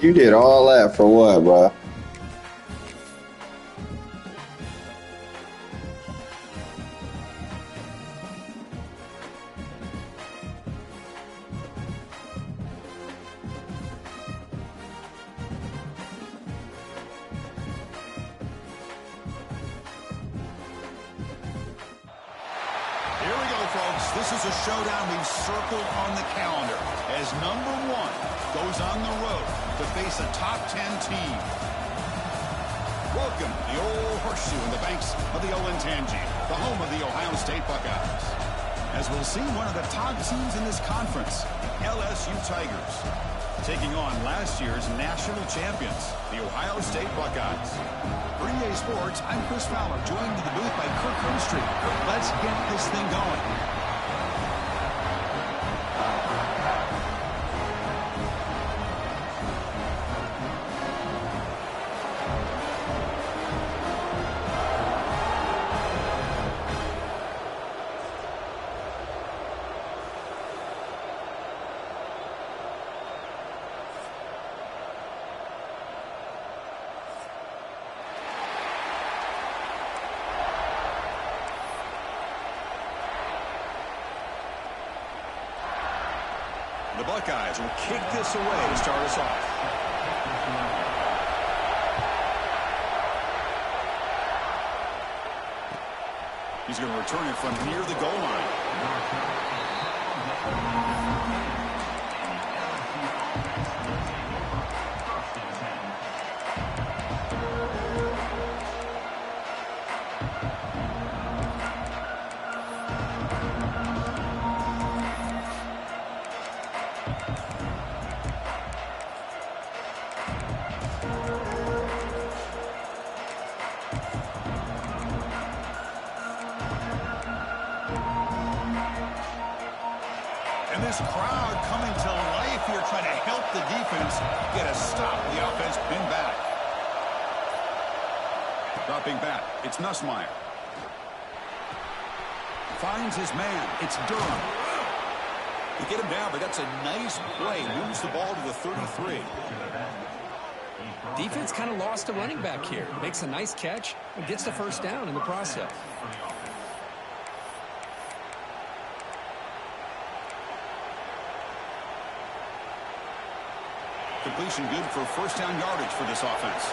You did all that for what, bro? This is a showdown we've circled on the calendar as number one goes on the road to face a top 10 team. Welcome to the old horseshoe in the banks of the Olentangy, the home of the Ohio State Buckeyes. As we'll see one of the top teams in this conference, the LSU Tigers, taking on last year's national champions, the Ohio State Buckeyes. For EA Sports, I'm Chris Fowler, joined in the booth by Kirk Herbstreit. Let's get this thing going. The Buckeyes will kick this away to start us off. He's going to return it from near the goal line. And this crowd coming to life here, trying to help the defense get a stop. The offense pinned back. Dropping back, it's Nussmeier. Finds his man, it's Durham. You get him down, but that's a nice play. Moves the ball to the 33. Defense kind of lost a running back here. Makes a nice catch and gets the first down in the process. Completion good for first down yardage for this offense.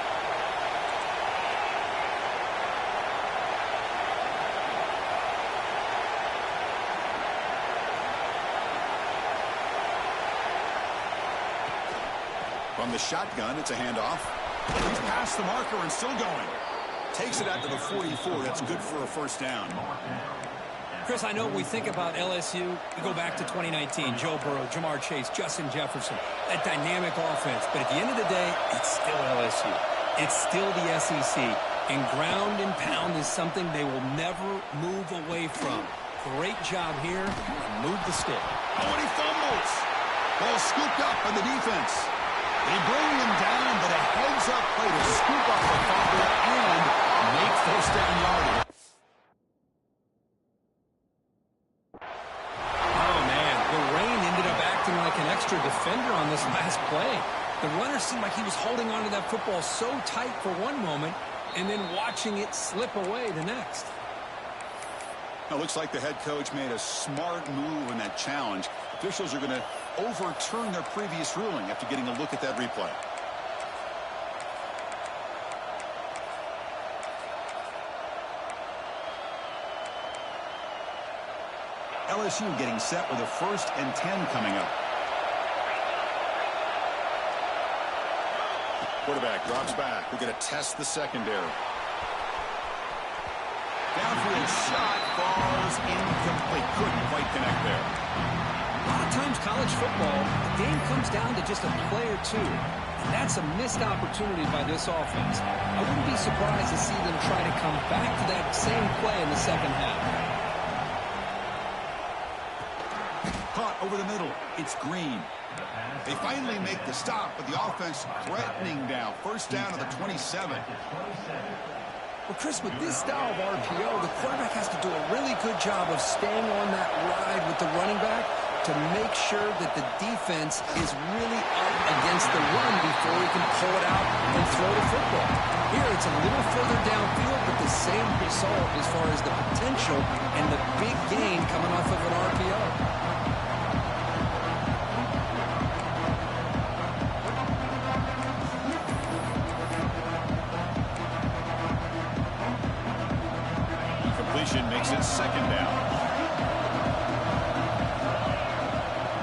From the shotgun, it's a handoff. He's past the marker and still going. Takes it out to the 44. That's good for a first down. Chris, I know when we think about LSU, we go back to 2019. Joe Burrow, Jamar Chase, Justin Jefferson, that dynamic offense. But at the end of the day, it's still LSU. It's still the SEC. And ground and pound is something they will never move away from. Great job here. And move the stick. Oh, and he fumbles. Ball scooped up by the defense. They bring him down, but a heads-up play to scoop up the fumble and make first down yardage. Like an extra defender on this last play. The runner seemed like he was holding on to that football so tight for one moment and then watching it slip away the next. Now, looks like the head coach made a smart move in that challenge. Officials are going to overturn their previous ruling after getting a look at that replay. LSU getting set with a 1st and 10 coming up. Quarterback drops back. We're going to test the secondary. Downfield shot falls incomplete. Couldn't quite connect there. A lot of times college football, the game comes down to just a play or two. And that's a missed opportunity by this offense. I wouldn't be surprised to see them try to come back to that same play in the second half. Caught over the middle. It's Green. They finally make the stop, but the offense threatening now. First down to the 27. Well, Chris, with this style of RPO, the quarterback has to do a really good job of staying on that ride with the running back to make sure that the defense is really up against the run before he can pull it out and throw the football. Here, it's a little further downfield, but the same result as far as the potential and the big gain coming off of an RPO. Completion makes it second down.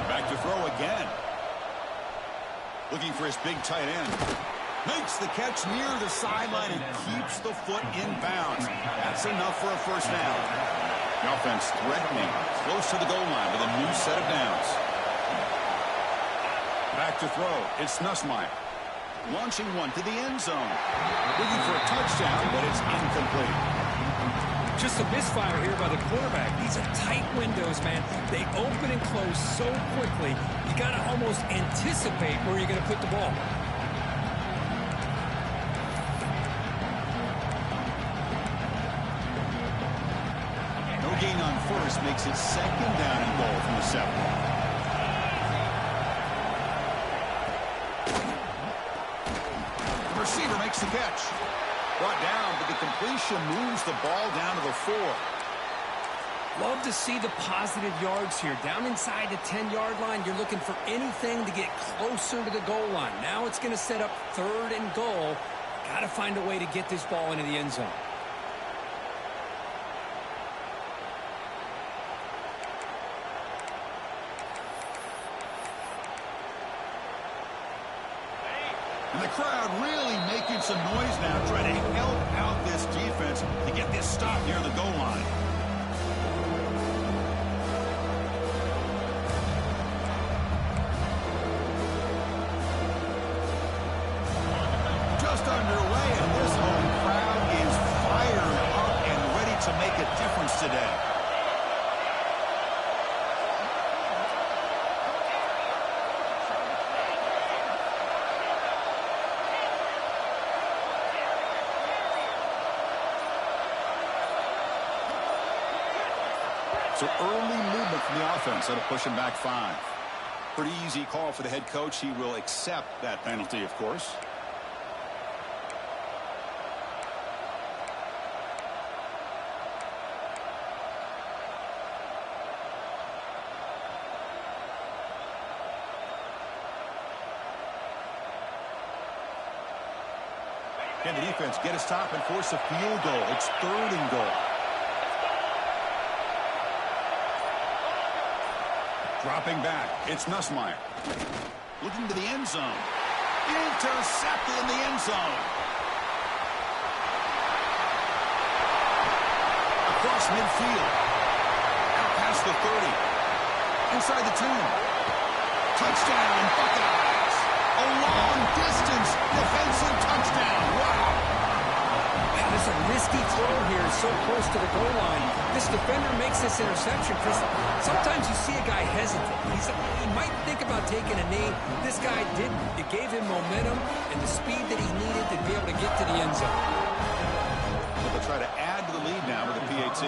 Back to throw again. Looking for his big tight end. Makes the catch near the sideline and keeps the foot in bounds. That's enough for a first down. The offense threatening close to the goal line with a new set of downs. Back to throw. It's Nussmeier. Launching one to the end zone. Looking for a touchdown, but it's incomplete. Just a misfire here by the quarterback. These are tight windows, man. They open and close so quickly, you got to almost anticipate where you're going to put the ball. No gain on first makes it second down and goal from the 7. The receiver makes the catch. Brought down, but the completion moves the ball down to the 4. Love to see the positive yards here. Down inside the 10-yard line, you're looking for anything to get closer to the goal line. Now it's going to set up 3rd and goal. Got to find a way to get this ball into the end zone. And the crowd really making some noise now, trying to help out this defense to get this stop near the goal line. Just underway, and this home crowd is fired up and ready to make a difference today. So early movement from the offense. That'll push him back 5. Pretty easy call for the head coach. He will accept that penalty, of course. Can the defense get a stop and force a field goal? It's 3rd and goal. Dropping back, it's Nussmeier. Looking to the end zone. Intercepted in the end zone. Across midfield. Out past the 30. Inside the 10. Touchdown, Buckeyes. A long-distance defensive touchdown. Wow. There's a risky throw here so close to the goal line. This defender makes this interception. Chris, sometimes you see a guy hesitate. He might think about taking a knee. This guy didn't. It gave him momentum and the speed that he needed to be able to get to the end zone. They'll try to add to the lead now with the PAT.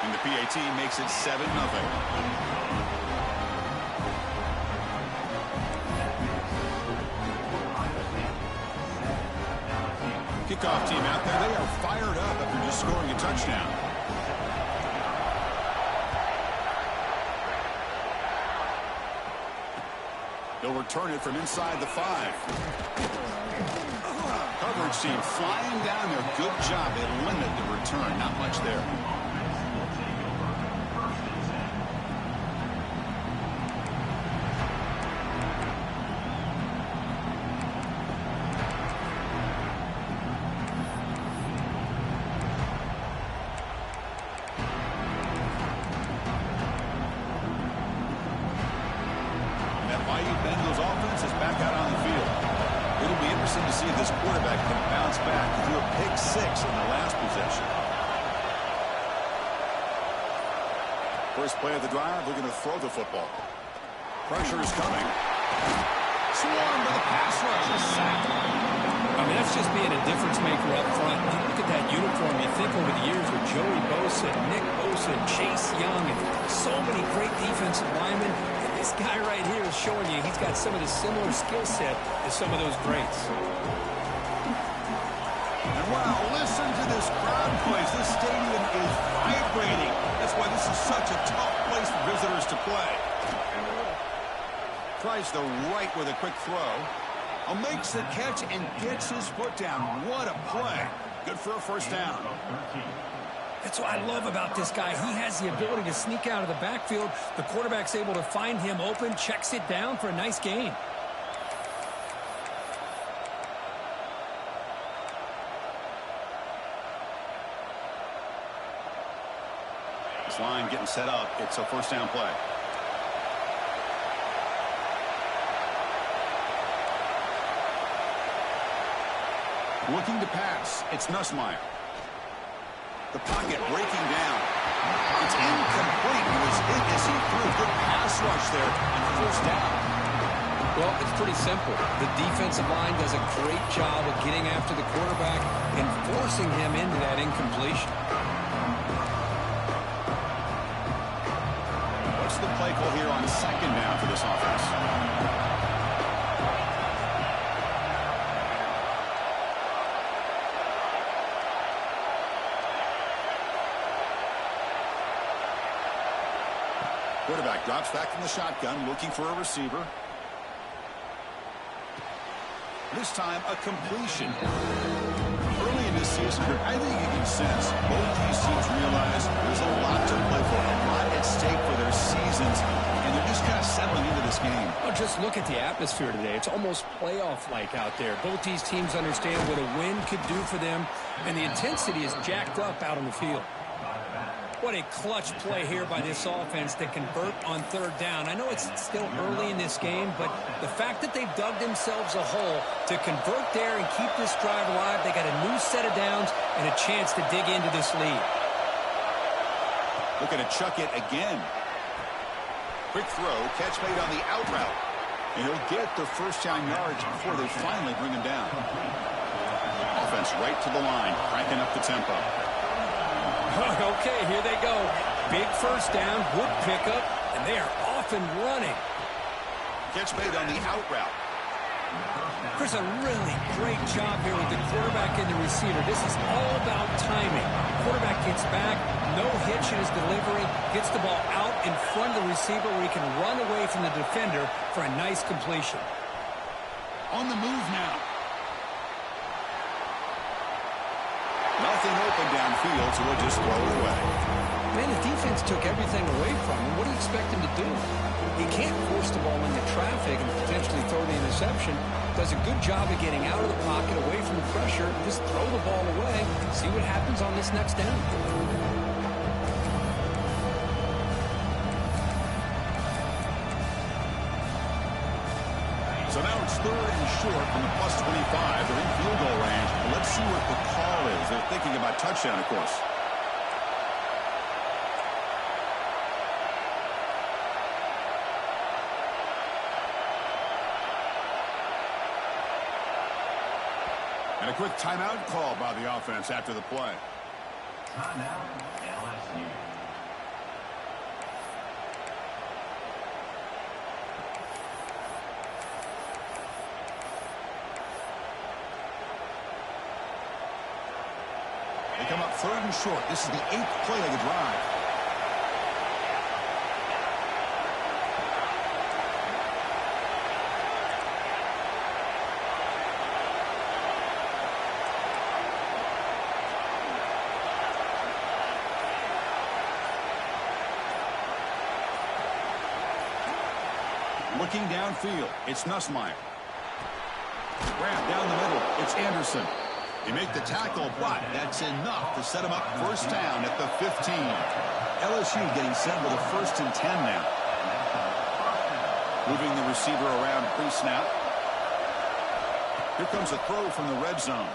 And the PAT makes it 7-0. Kickoff team out there, they are fired up after just scoring a touchdown. They'll return it from inside the 5. Coverage team flying down there. Good job. They limit the return. Not much there. To see if this quarterback can bounce back to do a pick 6 in the last possession. First play of the drive, looking to throw the football. Pressure is coming. Swarmed by the pass rush. A sack. I mean, that's just being a difference maker up front. You look at that uniform, you think over the years with Joey Bosa, Nick Bosa, Chase Young, and so many great defensive linemen. And this guy right here is showing you he's got some of the similar skill set as some of those greats. And wow, listen to this crowd noise. This stadium is vibrating. That's why this is such a tough place for visitors to play. Tries the right with a quick throw. Makes the catch and gets his foot down. What a play. Good for a first down. That's what I love about this guy. He has the ability to sneak out of the backfield. The quarterback's able to find him open, checks it down for a nice gain. This line getting set up. It's a first down play. Looking to pass. It's Nussmeier. The pocket breaking down. It's incomplete. He was hit as he threw. Good pass rush there and first down. Well, it's pretty simple. The defensive line does a great job of getting after the quarterback and forcing him into that incompletion. What's the play call here on second down for this offense? Quarterback drops back from the shotgun, looking for a receiver. This time, a completion. Early in this season, I think you can sense both these teams realize there's a lot to play for, a lot at stake for their seasons, and they're just kind of settling into this game. Oh, just look at the atmosphere today. It's almost playoff-like out there. Both these teams understand what a win could do for them, and the intensity is jacked up out on the field. What a clutch play here by this offense to convert on third down. I know it's still early in this game, but the fact that they've dug themselves a hole to convert there and keep this drive alive, they got a new set of downs and a chance to dig into this lead. Looking to chuck it again. Quick throw, catch made on the out route. And he'll get the first down yards before they finally bring him down. Offense right to the line, cranking up the tempo. Okay, here they go. Big first down, good pickup, and they are off and running. Catch made on the out route. Chris, a really great job here with the quarterback and the receiver. This is all about timing. Quarterback gets back, no hitch in his delivery, gets the ball out in front of the receiver where he can run away from the defender for a nice completion. On the move now. Nothing open downfield, so we'll just throw it away. Man, the defense took everything away from him. What do you expect him to do? He can't force the ball into traffic and potentially throw the interception. Does a good job of getting out of the pocket, away from the pressure. Just throw the ball away. See what happens on this next down. So now it's third and short from the +25. They're in field goal range. Let's see what the call is. They're thinking about touchdown, of course. And a quick timeout call by the offense after the play. Timeout, LSU. They come up third and short. This is the 8th play of the drive. Looking downfield, it's Nussmeier. Grab down the middle, it's Anderson. They make the tackle, but that's enough to set him up first down at the 15. LSU getting set with a 1st and 10 now. Moving the receiver around pre-snap. Here comes a throw from the red zone.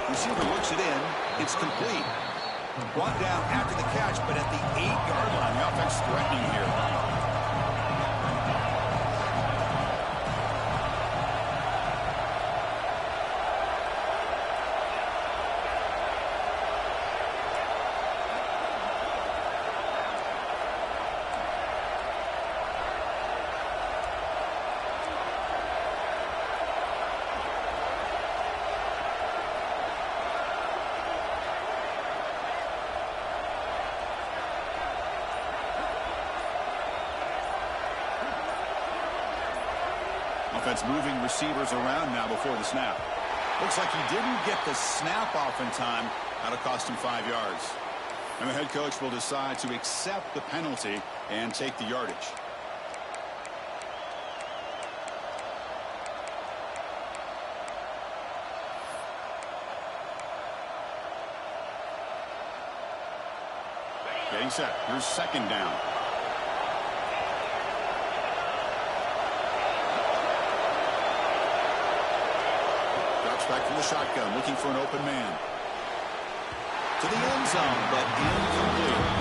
Receiver looks it in. It's complete. Brought down after the catch, but at the 8-yard line. The offense threatening here. Offense moving receivers around now before the snap. Looks like he didn't get the snap off in time. That'll cost him 5 yards. And the head coach will decide to accept the penalty and take the yardage. Getting set. Here's second down. Drops back from the shotgun, looking for an open man. To the end zone, but incomplete.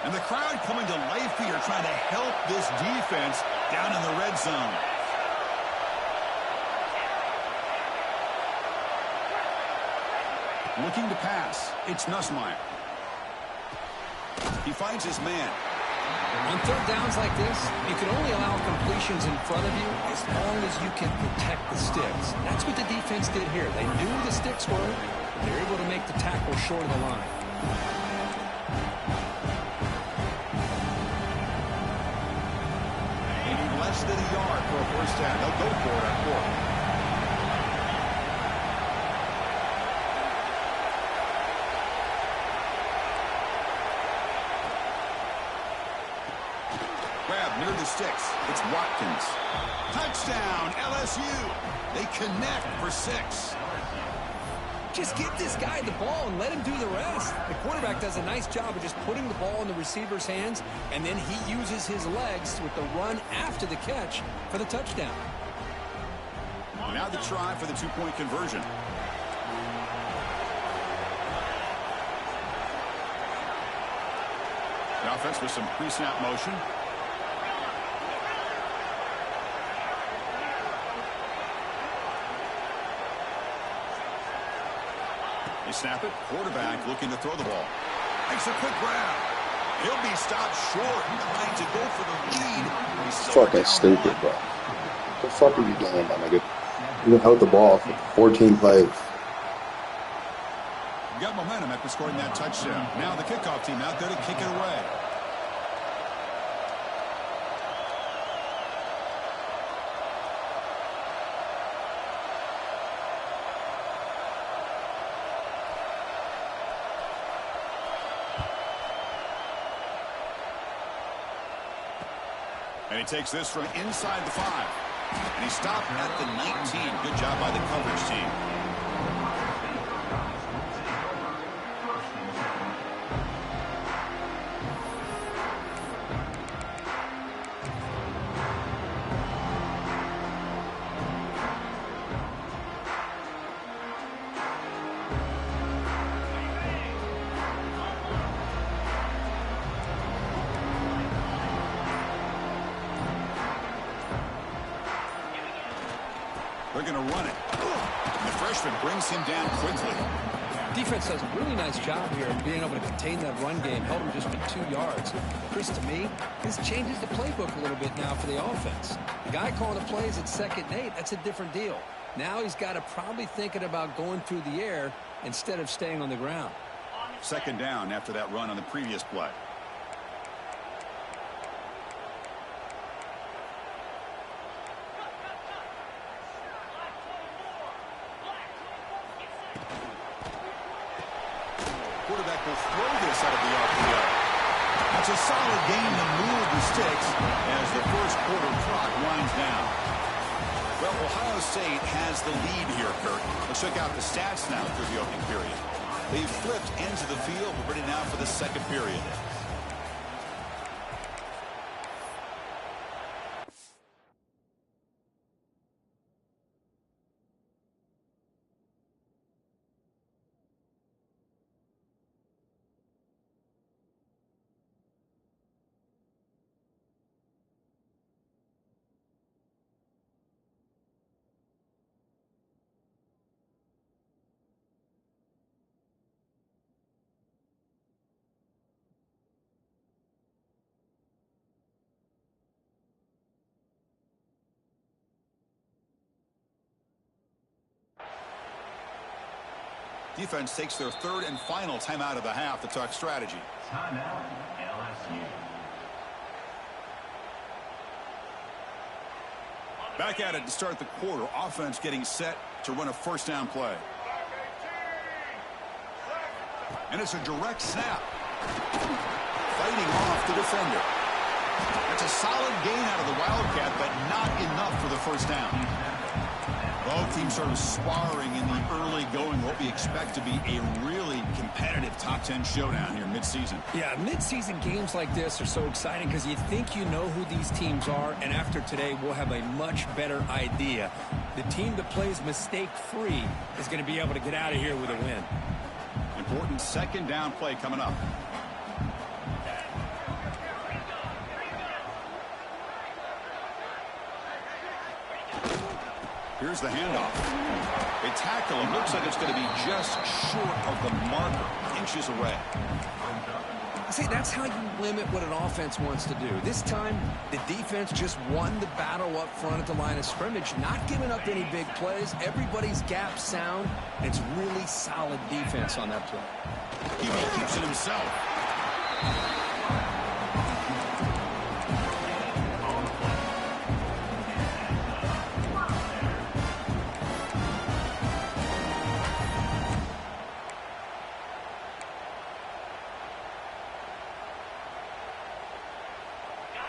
And the crowd coming to life here, trying to help this defense down in the red zone. Looking to pass. It's Nussmeier. He finds his man. On third downs like this, you can only allow completions in front of you as long as you can protect the sticks. That's what the defense did here. They knew the sticks were, but they were able to make the tackle short of the line. Less than a yard for a first down. They'll go for it on fourth. Grab near the sticks. It's Watkins. Touchdown, LSU. They connect for 6. Just give this guy the ball and let him do the rest. The quarterback does a nice job of just putting the ball in the receiver's hands, and then he uses his legs with the run after the catch for the touchdown. Now the try for the two-point conversion. The offense with some pre-snap motion. They snap it. Quarterback looking to throw the ball. Makes a quick grab. He'll be stopped short, trying to go for the lead. He's Fucking stupid, bro. What the fuck are you doing, my nigga? You held the ball for 14 plays. Got momentum after scoring that touchdown. Now the kickoff team out there to kick it away. And he takes this from inside the 5. And he stopped at the 19. Good job by the coverage team. They're going to run it. And the freshman brings him down quickly. Defense does a really nice job here of being able to contain that run game. Held him just with 2 yards. Chris, to me, this changes the playbook a little bit now for the offense. The guy calling the plays at 2nd and 8, that's a different deal. Now he's got to probably thinking about going through the air instead of staying on the ground. 2nd down after that run on the previous play. Quarterback will throw this out of the RPO. That's a solid gain to move the sticks as the first quarter clock winds down. Well, Ohio State has the lead here, Kurt. Let's check out the stats now through the opening period. They've flipped into the field. We're ready now for the second period. Defense takes their third and final timeout of the half to talk strategy. Timeout, LSU. Back at it to start the quarter. Offense getting set to run a first down play. And it's a direct snap. Fighting off the defender. It's a solid gain out of the Wildcat, but not enough for the first down. Both teams sort of sparring in the early going, what we expect to be a really competitive top 10 showdown here midseason. Yeah, midseason games like this are so exciting because you think you know who these teams are, and after today, we'll have a much better idea. The team that plays mistake-free is going to be able to get out of here with a win. Important second down play coming up. Here's the handoff. They tackle him. Looks like it's going to be just short of the marker, inches away. See, that's how you limit what an offense wants to do. This time, the defense just won the battle up front at the line of scrimmage, not giving up any big plays. Everybody's gap sound. It's really solid defense on that play. He keeps it himself.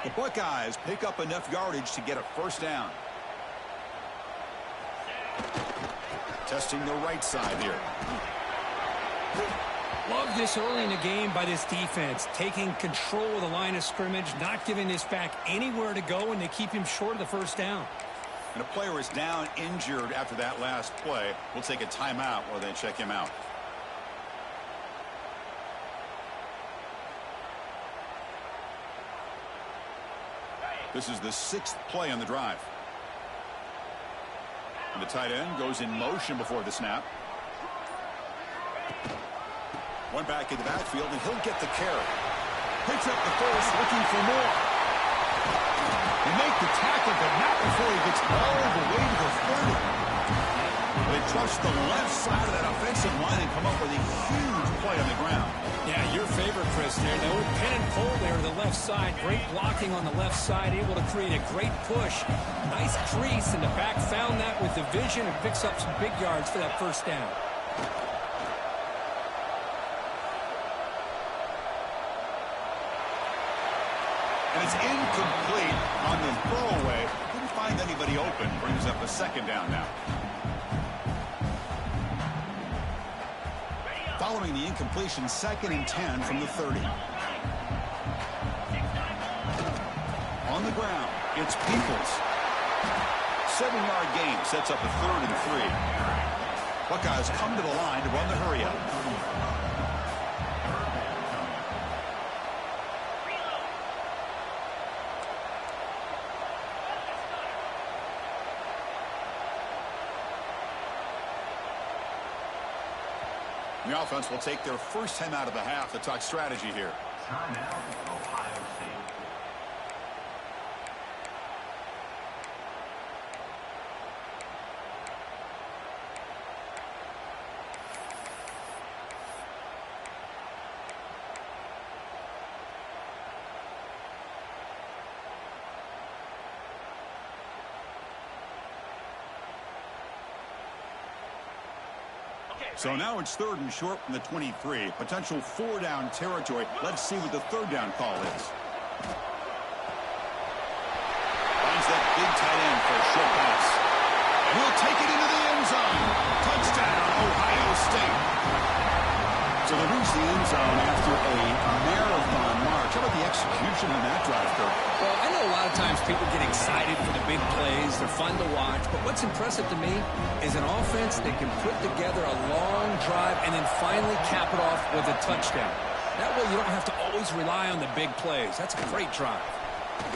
The Buckeyes pick up enough yardage to get a first down. Testing the right side here. Love this early in the game by this defense, taking control of the line of scrimmage, not giving this back anywhere to go, and they keep him short of the first down. And a player is down injured after that last play. We'll take a timeout while they check him out. This is the 6th play on the drive. And the tight end goes in motion before the snap. One back in the backfield, and he'll get the carry. Picks up the first, looking for more. They make the tackle, but not before he gets all the way to the 30. They trust the left side of that offensive line and come up with a huge play on the ground. Yeah, your favorite, Chris, there. The old pin and pull there to the left side. Great blocking on the left side, able to create a great push. Nice crease, and the back found that with the vision and picks up some big yards for that first down. And it's incomplete on the throwaway. Couldn't find anybody open. Brings up a second down now. Following the incompletion, 2nd and 10 from the 30. On the ground, it's Peoples. 7-yard gain sets up a 3rd and 3. Buckeyes come to the line to run the hurry up. The offense will take their first time out of the half to talk strategy here. Timeout, Ohio State. So now it's 3rd and short from the 23. Potential 4-down territory. Let's see what the 3rd down call is. Finds that big tight end for a short pass. And he'll take it into the end zone. Touchdown, Ohio State. So they reach the end zone after a marathon march. How about the execution on that drive, Kirk? Well, I know a lot of times people get excited for the big plays. They're fun to watch. But what's impressive to me is an offense that can put together a long drive and then finally cap it off with a touchdown. That way you don't have to always rely on the big plays. That's a great drive.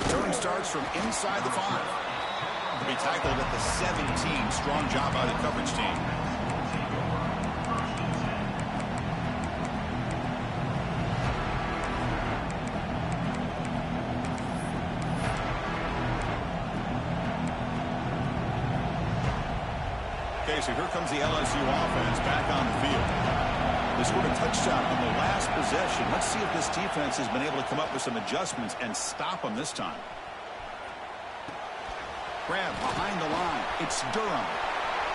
Return starts from inside the 5. To be tackled at the 17. Strong job by the coverage team. Okay, so here comes the LSU offense back on the field. They scored a touchdown on the last possession. Let's see if this defense has been able to come up with some adjustments and stop them this time. Grab behind the line. It's Durham.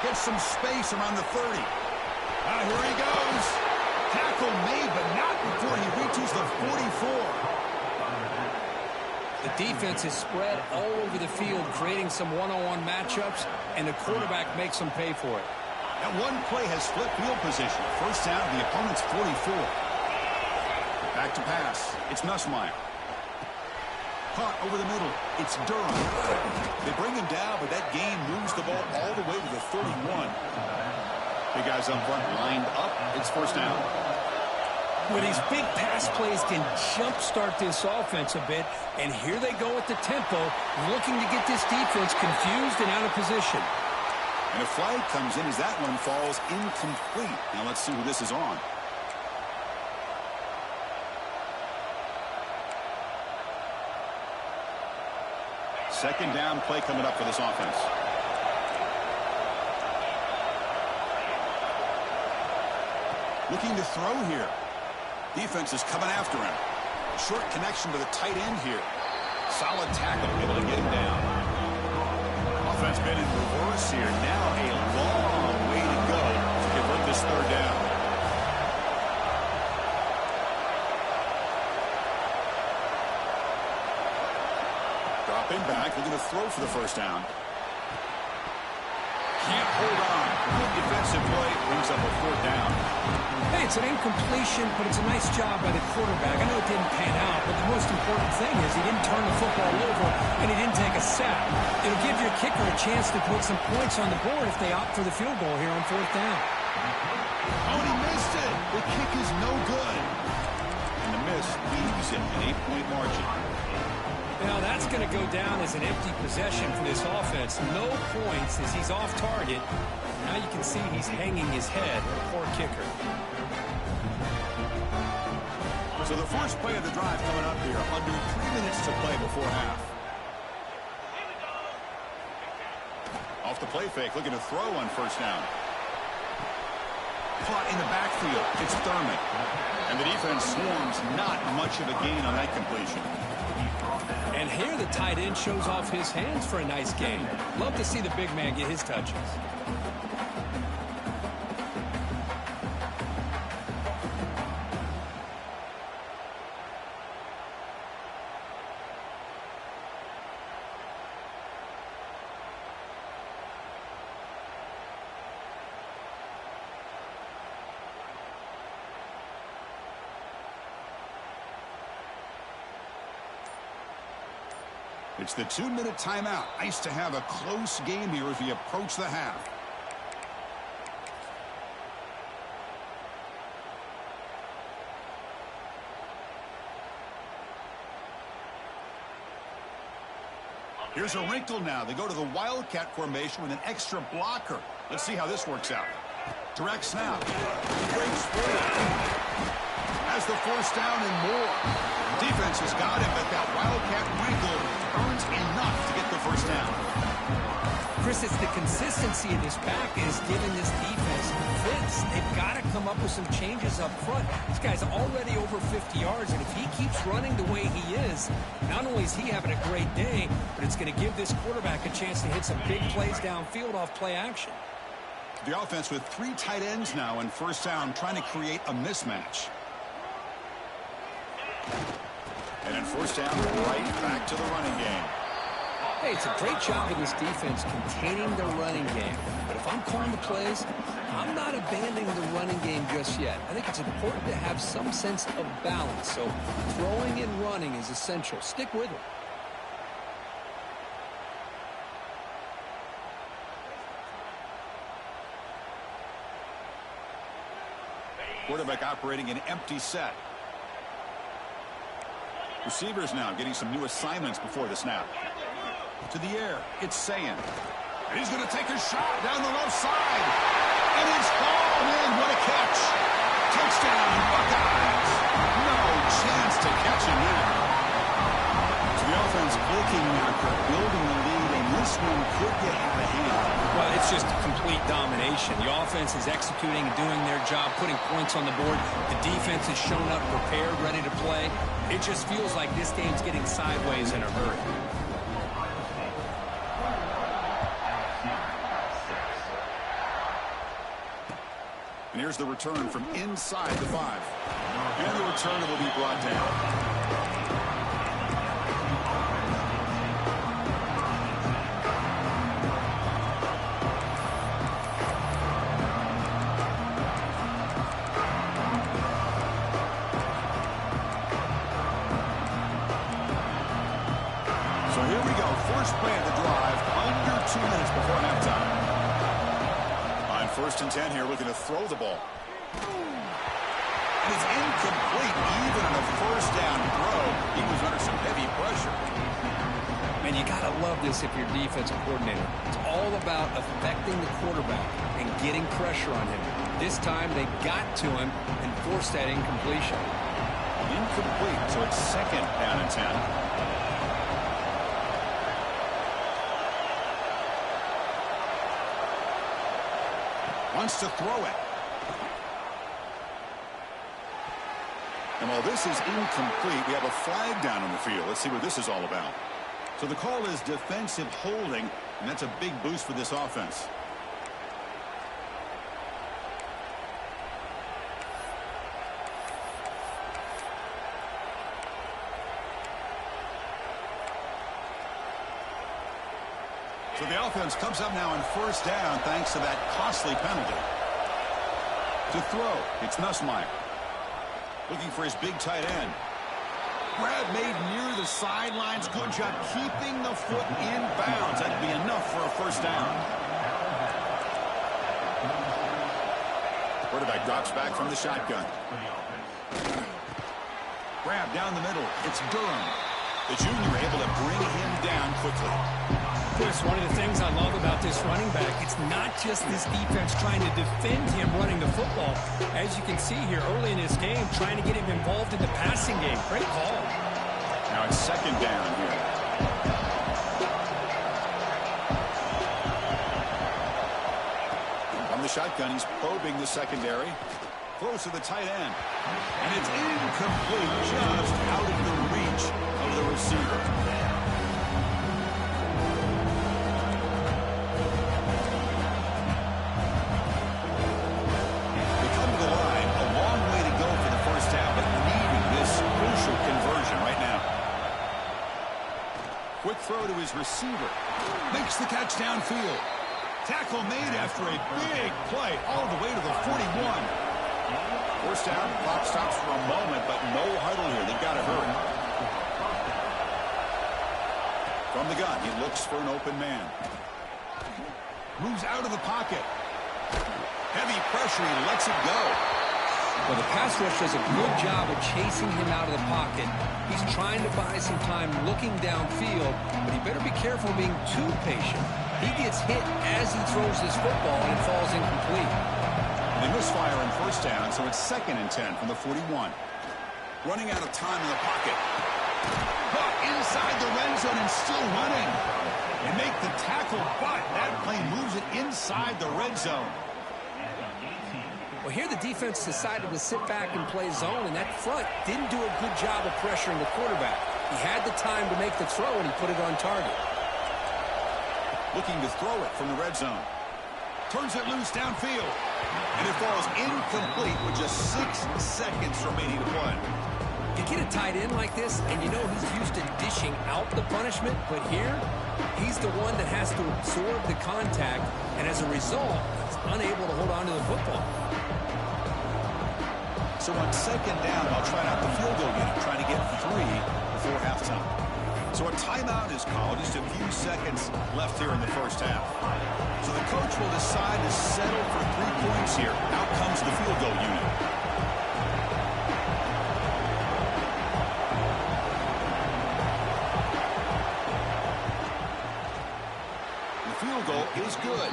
Gets some space around the 30. Here he goes. Tackle made, but not before he reaches the 44. The defense is spread all over the field, creating some one-on-one matchups, and the quarterback makes them pay for it. That one play has flipped field position. First down, the opponent's 44. Back to pass. It's Nussmeier. Caught over the middle. It's Durham. They bring him down, but that gain moves the ball all the way to the 31. Big guys up front lined up. It's first down. Well, these big pass plays can jumpstart this offense a bit, and here they go at the tempo, looking to get this defense confused and out of position. And a flag comes in as that one falls incomplete. Now let's see who this is on. Second down play coming up for this offense. Looking to throw here. Defense is coming after him. Short connection to the tight end here. Solid tackle, able to get him down. Offense been in reverse here. Now a long way to go to convert this third down. Dropping back, looking to throw for the first down. Can't hold on. Good defensive play, brings up a fourth down. Hey, it's an incompletion, but it's a nice job by the quarterback. I know it didn't pan out, but the most important thing is he didn't turn the football over and he didn't take a sack. It'll give your kicker a chance to put some points on the board if they opt for the field goal here on fourth down. Oh, and he missed it. The kick is no good. And the miss leaves him an 8-point margin. Now that's going to go down as an empty possession for this offense. No points as he's off target. Now you can see he's hanging his head. Poor kicker. So the first play of the drive coming up here. Under 3 minutes to play before half. Off the play fake, looking to throw on first down. Caught in the backfield. It's Thurman. And the defense swarms. Not much of a gain on that completion. And here the tight end shows off his hands for a nice game. Love to see the big man get his touches. It's the 2-minute timeout. Nice to have a close game here as we approach the half. Here's a wrinkle now. They go to the Wildcat formation with an extra blocker. Let's see how this works out. Direct snap. Breaks free. Has the first down and more. Defense has got him, but that Wildcat wrinkle earns enough to get the first down. Chris, it's the consistency of this back is giving this defense fits. They've got to come up with some changes up front. This guy's already over 50 yards, and if he keeps running the way he is, not only is he having a great day, but it's going to give this quarterback a chance to hit some big plays downfield off play action. The offense with 3 tight ends now in first down, trying to create a mismatch. And in first down, right back to the running game. Hey, it's a great job of this defense containing the running game. But if I'm calling the plays, I'm not abandoning the running game just yet. I think it's important to have some sense of balance. So throwing and running is essential. Stick with it. Quarterback operating an empty set. Receivers now getting some new assignments before the snap. To the air, it's Sayan. And he's going to take a shot down the left side. And it's hauled in. What a catch. Touchdown, Buckeyes. No chance to catch him there. So the offense looking now for building the lead, and this one could get out of hand. Well, it's just complete domination. combination. The offense is executing and doing their job, putting points on the board. The defense has shown up prepared, ready to play. It just feels like this game's getting sideways in a hurry. And here's the return from inside the 5. And the return will be brought down. So here we go. First play of the drive, under 2 minutes before halftime. On 1st and 10 here, looking to throw the ball. And it's incomplete, even on a first down throw. He was under some heavy pressure. Man, you got to love this if you're defensive coordinator. It's all about affecting the quarterback and getting pressure on him. This time they got to him and forced that incompletion. Incomplete, so it's 2nd down and 10. Wants to throw it. And while this is incomplete, we have a flag down on the field. Let's see what this is all about. So the call is defensive holding, and that's a big boost for this offense. So the offense comes up now on 1st down thanks to that costly penalty. To throw, it's Nussmeier. Looking for his big tight end. Grab made near the sidelines. Good job keeping the foot in bounds. That'd be enough for a 1st down. Quarterback drops back from the shotgun. Grab down the middle. It's Durham. The junior able to bring him down quickly. Chris, one of the things I love about this running back, it's not just this defense trying to defend him running the football. As you can see here early in this game, trying to get him involved in the passing game. Great call. Now it's 2nd down here. From the shotgun, he's probing the secondary. Close to the tight end. And it's incomplete, just out of the reach of the receiver. Quick throw to his receiver. Makes the catch downfield. Tackle made after a big play all the way to the 41. 1st down, clock stops for a moment, but no huddle here. They've got to hurry. From the gun, he looks for an open man. Moves out of the pocket. Heavy pressure, he lets it go. Well, the pass rush does a good job of chasing him out of the pocket. He's trying to buy some time looking downfield, but he better be careful being too patient. He gets hit as he throws this football, and it falls incomplete. They misfire on 1st down, so it's 2nd and 10 from the 41. Running out of time in the pocket. Caught inside the red zone and still running. They make the tackle, but that play moves it inside the red zone. Well, here the defense decided to sit back and play zone, and that front didn't do a good job of pressuring the quarterback. He had the time to make the throw, and he put it on target. Looking to throw it from the red zone. Turns it loose downfield. And it falls incomplete with just 6 seconds remaining to play. You get a tight end like this, and you know he's used to dishing out the punishment, but here, he's the one that has to absorb the contact, and as a result, he's unable to hold on to the football. So on 2nd down, I'll try out the field goal unit, trying to get 3 before halftime. So a timeout is called, just a few seconds left here in the 1st half. So the coach will decide to settle for 3 points here. Out comes the field goal unit. The field goal is good.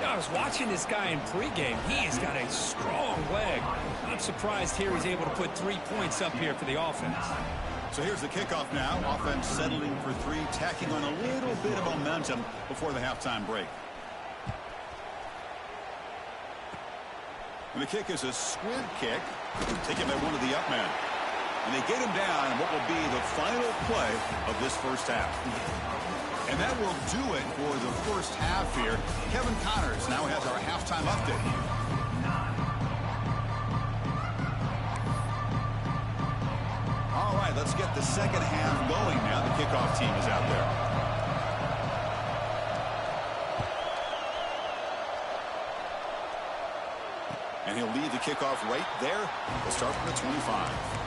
I was watching this guy in pregame. He has got a strong leg. Not surprised here he's able to put 3 points up here for the offense. So here's the kickoff now. Offense settling for 3, tacking on a little bit of momentum before the halftime break. And the kick is a squib kick, taken by one of the up men. And they get him down in what will be the final play of this first half. And that will do it for the first half here. Kevin Connors now has our halftime update. All right, let's get the second half going now. The kickoff team is out there. And he'll lead the kickoff right there. We'll start from the 25.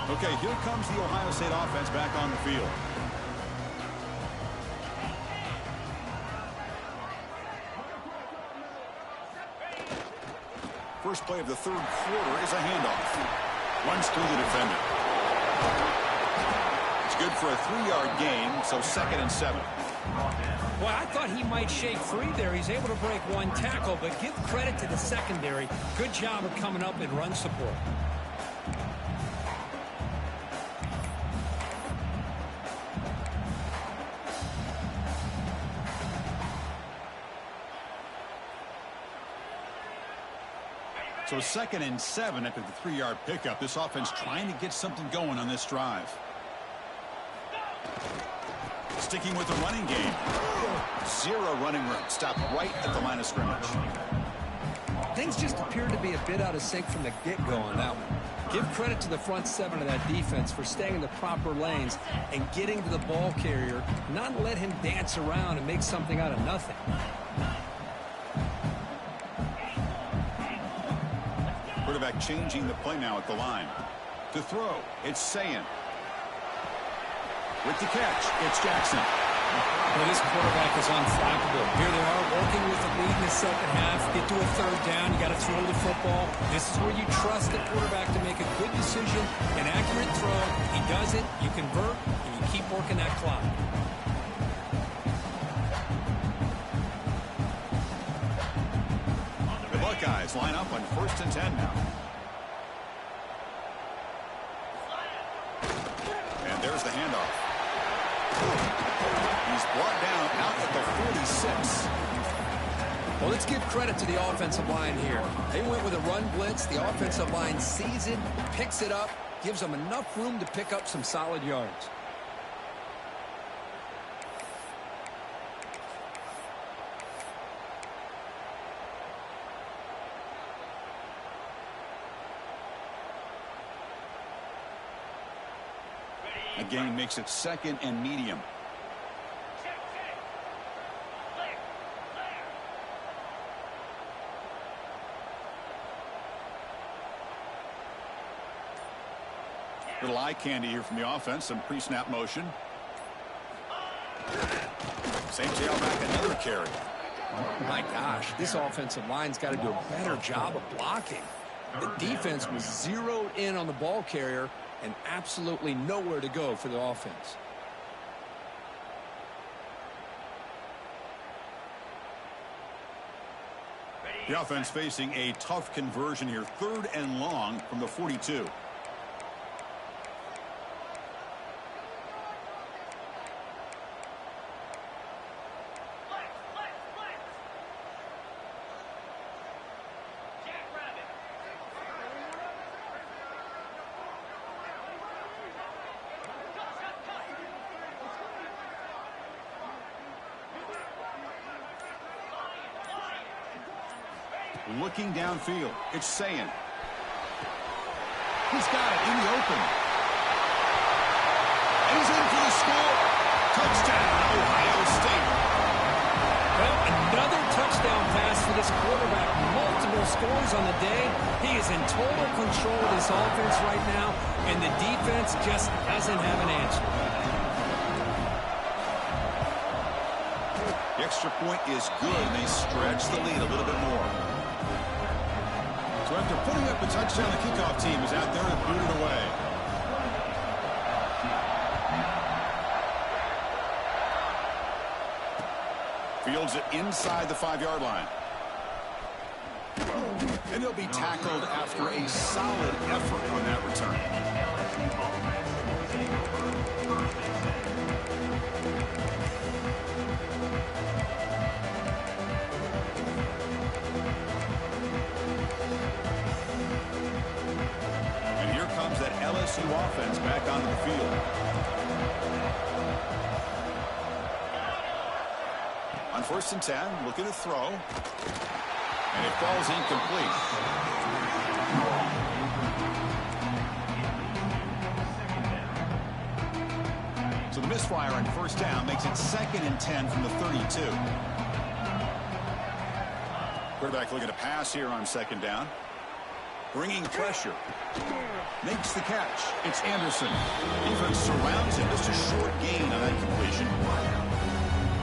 Okay, here comes the Ohio State offense back on the field. First play of the third quarter is a handoff. Runs through the defender. It's good for a 3-yard gain, so 2nd and 7. Boy, I thought he might shake free there. He's able to break one tackle, but give credit to the secondary. Good job of coming up in run support. So 2nd and 7 after the 3-yard pickup. This offense trying to get something going on this drive. Sticking with the running game. 0 running room. Stopped right at the line of scrimmage. Things just appeared to be a bit out of sync from the get-go on that one. Give credit to the front 7 of that defense for staying in the proper lanes and getting to the ball carrier, not let him dance around and make something out of nothing. Quarterback changing the play now at the line. To throw, it's Sayin. With the catch, it's Jackson. Well, this quarterback is unflappable. Here they are working with the lead in the second half. Get to a 3rd down, you got to throw the football. This is where you trust the quarterback to make a good decision, an accurate throw. He does it, you convert, and you keep working that clock. The Buckeyes line up on 1st and 10 now. And there's the handoff. He's brought down out at the 46. Well, let's give credit to the offensive line here. They went with a run blitz. The offensive line sees it, picks it up, gives them enough room to pick up some solid yards. The gain makes it 2nd and medium. Little eye candy here from the offense. Some pre-snap motion. Same tailback, another carry. My gosh, this offensive line's got to do a better job of blocking. The defense was zeroed in on the ball carrier and absolutely nowhere to go for the offense. The offense facing a tough conversion here. 3rd and long from the 42. Looking downfield, it's Sayin. He's got it in the open. And he's in for the score. Touchdown, Ohio State. Well, another touchdown pass for this quarterback. Multiple scores on the day. He is in total control of this offense right now, and the defense just doesn't have an answer. The extra point is good, and they stretch the lead a little bit more. So after putting up a touchdown, the kickoff team is out there to boot it away. Fields it inside the 5-yard line. And he'll be tackled after a solid effort on that return. And here comes that LSU offense back onto the field. On 1st and 10, looking to throw. And it falls incomplete. So the misfire on 1st down makes it 2nd and 10 from the 32. Quarterback looking to pass here on 2nd down. Bringing pressure. Makes the catch. It's Anderson. Defense surrounds him. Just a short gain on that completion.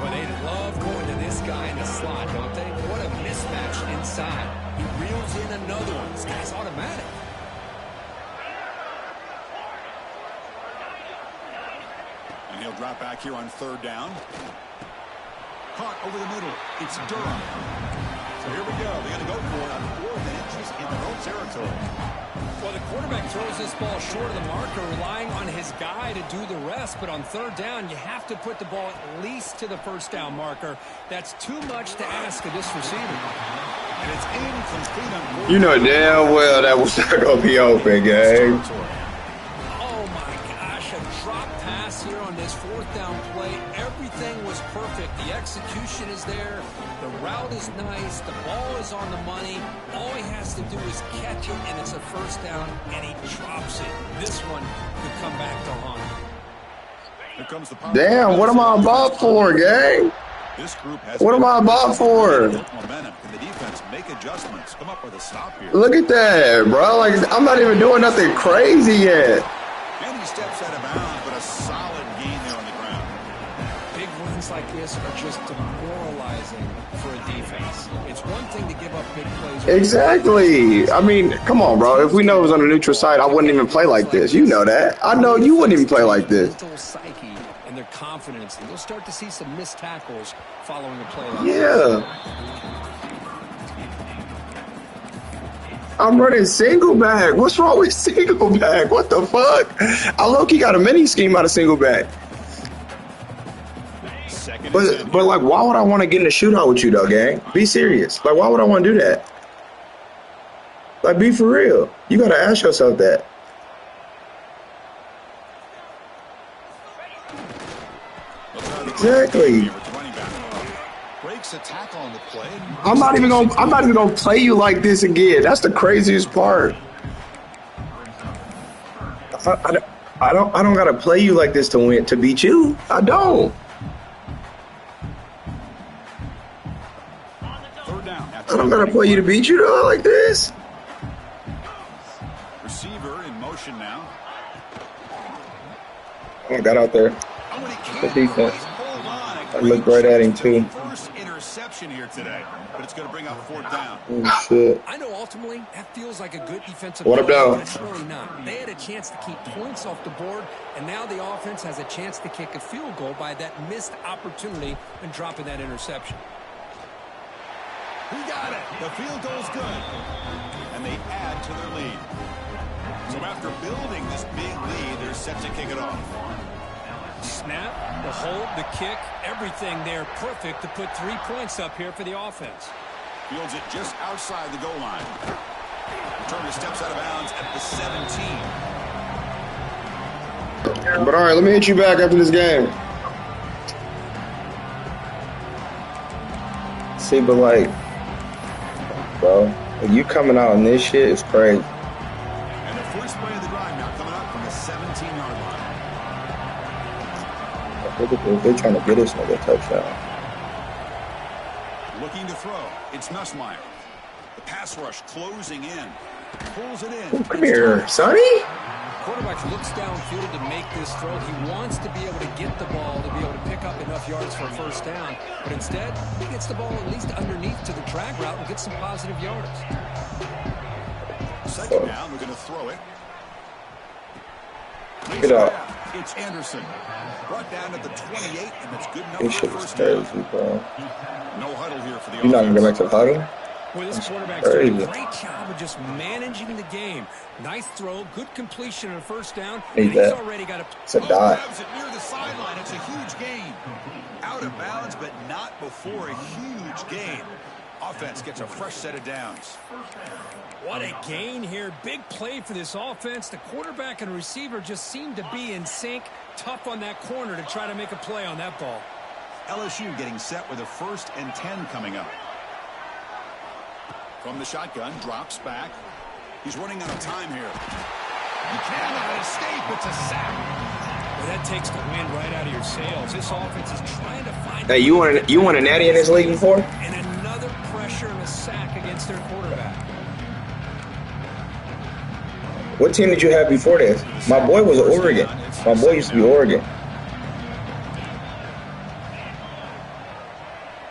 Well, they love going to this guy in the slot, don't they? What a mismatch inside. He reels in another one. This guy's automatic. And he'll drop back here on 3rd down. Caught over the middle. It's Durham. So here we go. They're going to go for it on 4th inches in their own territory. Well, the quarterback throws this ball short of the marker, relying on his guy to do the rest. But on 3rd down, you have to put the ball at least to the 1st down marker. That's too much to ask of this receiver. And it's incomplete on You know damn well that was not going to be open, gang. Oh, my gosh. A drop pass here on this 4th down play. Everything was perfect. The execution is there. The route is nice. The ball is on the money. All he has to do is catch it, and it's a 1st down, and he drops it. This one could come back to haunt him. Here comes the Damn, what am I about for, gang? This group has What am I about for? momentum. Can the defense make adjustments? Come up with a stop here. Look at that, bro. Like, I'm not even doing nothing crazy yet. And he steps out of bounds, but a solid gain there on the ground. Big runs like this are just demoralizing for a defense. It's one thing to give up big plays. Exactly. I mean, come on, bro. If we know it was on the neutral side, I wouldn't even play like this. You know that. I know you wouldn't even play like this. Mental psyche and their confidence, and you'll start to see some missed tackles following a play like Yeah. I'm running single back. What's wrong with single back? What the fuck? I low-key got a mini scheme out of single back. But like, why would I want to get in a shootout with you, though, gang? Be serious. Like, why would I want to do that? Like, be for real. You got to ask yourself that. Exactly. Breaks a tackle on the play. I'm not even gonna play you like this again. That's the craziest part. I don't gotta play you like this to beat you. I don't. I don't gotta play you to beat you though like this. Receiver in motion now. I got out there. The defense. I looked right at him too. First interception here today, but it's going to bring up 4th down. Oh shit. I know ultimately that feels like a good defensive What play, about? but it's really not. They had a chance to keep points off the board, and now the offense has a chance to kick a field goal by that missed opportunity and dropping that interception. He got it. The field goal's good. And they add to their lead. So after building this big lead, they're set to kick it off. Snap, the hold, the kick, everything there perfect to put 3 points up here for the offense. Fields it just outside the goal line. Returner steps out of bounds at the 17. But all right, let me hit you back after this game. See, but like, bro, you coming out on this shit is crazy. And the first play of the drive now coming up from the 17-yard line. Look at this. They're trying to get this nigga a touchdown. Looking to throw. It's Nussmeier. The pass rush closing in. Pulls it in. Ooh, come here, Sonny. Quarterback looks downfield to make this throw. He wants to be able to get the ball to be able to pick up enough yards for a first down. But instead, he gets the ball at least underneath to the drag route and gets some positive yards. Second down, we're going to throw it. Get out. It's Anderson. Brought down at the 28, and that's good enough This for shit a was first down. crazy, bro. No huddle here for the You're not gonna offense. go back to the huddle? Well, this That's quarterback's doing crazy. a great job of just managing the game. Nice throw, good completion on a first down. Need And he's that. already got a... It's a dot. Grabs it near the sideline. It's a huge gain. Out of bounds, but not before a huge gain. Offense gets a fresh set of downs. What a gain here. Big play for this offense. The quarterback and receiver just seem to be in sync. Tough on that corner to try to make a play on that ball. LSU getting set with a 1st and 10 coming up. From the shotgun, drops back. He's running out of time here. He cannot escape. It's a sack. Well, that takes the wind right out of your sails. This offense is trying to find... Hey, you want a natty in this league before? And another pressure and a sack against their quarterback. What team did you have before this? My boy was Oregon. My boy used to be Oregon.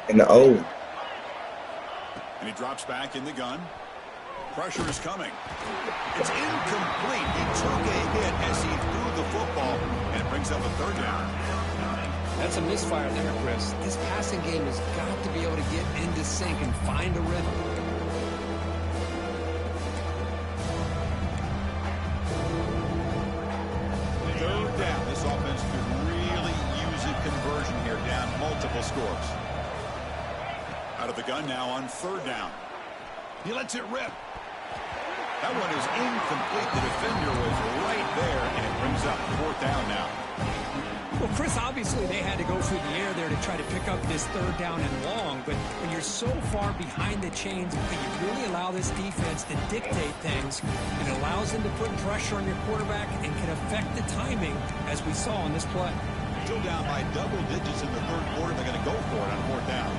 In the O. And he drops back in the gun. Pressure is coming. It's incomplete. He took a hit as he threw the football, and it brings up a 3rd down. That's a misfire there, Chris. This passing game has got to be able to get into sync and find a rhythm. Third down. This offense could really use a conversion here, down multiple scores. Out of the gun now on 3rd down. He lets it rip. That one is incomplete. The defender was right there, and it brings up 4th down now. Well, Chris, obviously they had to go through the air there to try to pick up this 3rd down and long, but when you're so far behind the chains, you really allow this defense to dictate things. It allows them to put pressure on your quarterback and can affect the timing, as we saw on this play. Still down by double digits in the 3rd quarter. They're going to go for it on 4th down.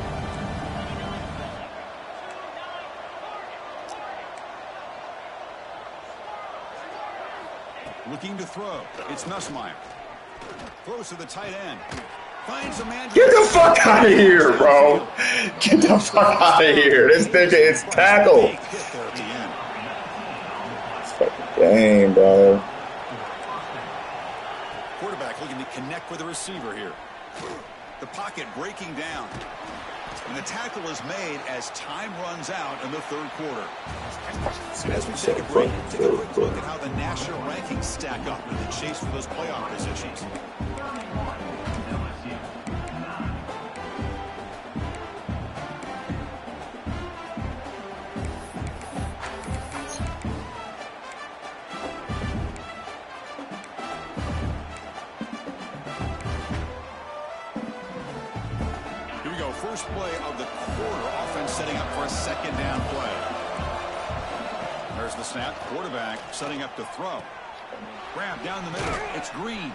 Looking to throw. It's Nussmeier. Throws to the tight end. Finds a man. Get the fuck out of here, bro. Get the fuck out of here. This nigga is tackled. Big hit there at the end. It's fucking game, bro. Quarterback looking to connect with the receiver here. The pocket breaking down. And the tackle is made as time runs out in the 3rd quarter. As we take a break, take a quick look at how the national rankings stack up in the chase for those playoff positions. Here we go, first play of the quarter. Offense setting up for a 2nd down play. There's the snap. Quarterback setting up to throw. Grab down the middle. It's Green.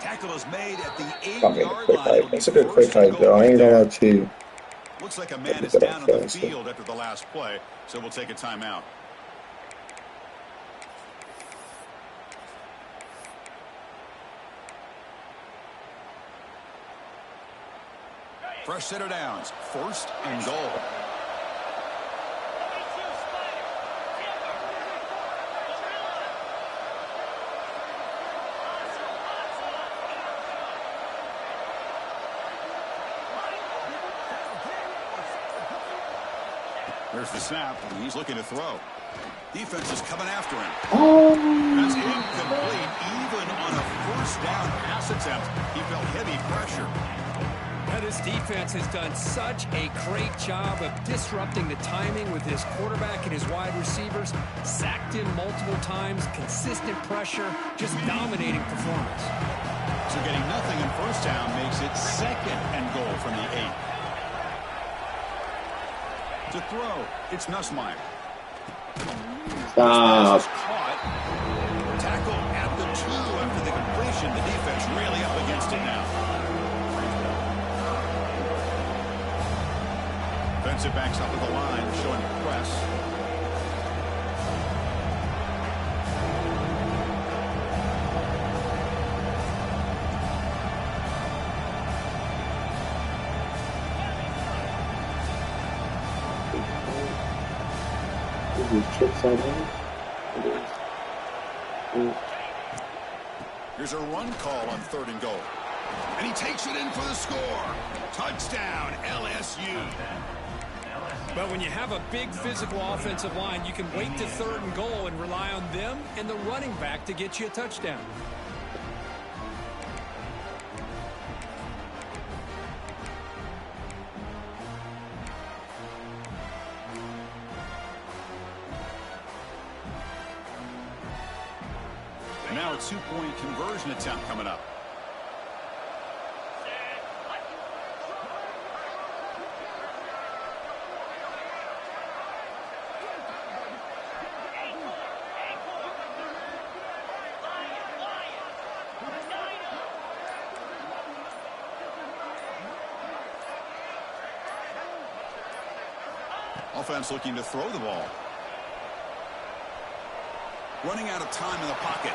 Tackle is made at the 8-yard line. That's a good quick hype, though. I ain't gonna lie to you. Looks like a man is down on the field after the last play, so we'll take a timeout. Fresh set of downs. 1st and goal. There's the snap. He's looking to throw. Defense is coming after him. That's incomplete. Even on a 1st down pass attempt, he felt heavy pressure. Now, this defense has done such a great job of disrupting the timing with his quarterback and his wide receivers. Sacked him multiple times, consistent pressure, just dominating performance. So getting nothing in 1st down makes it 2nd and goal from the 8. To throw, it's Nussmeier. Stop. Caught. Tackle at the 2 after the completion. The defense really up against it now. defensive backs up at the line, showing press. Here's a run call on 3rd and goal. And he takes it in for the score. Touchdown, LSU. But when you have a big physical offensive line, you can wait to 3rd and goal and rely on them and the running back to get you a touchdown. And now a two-point conversion attempt coming up. Offense looking to throw the ball. Running out of time in the pocket.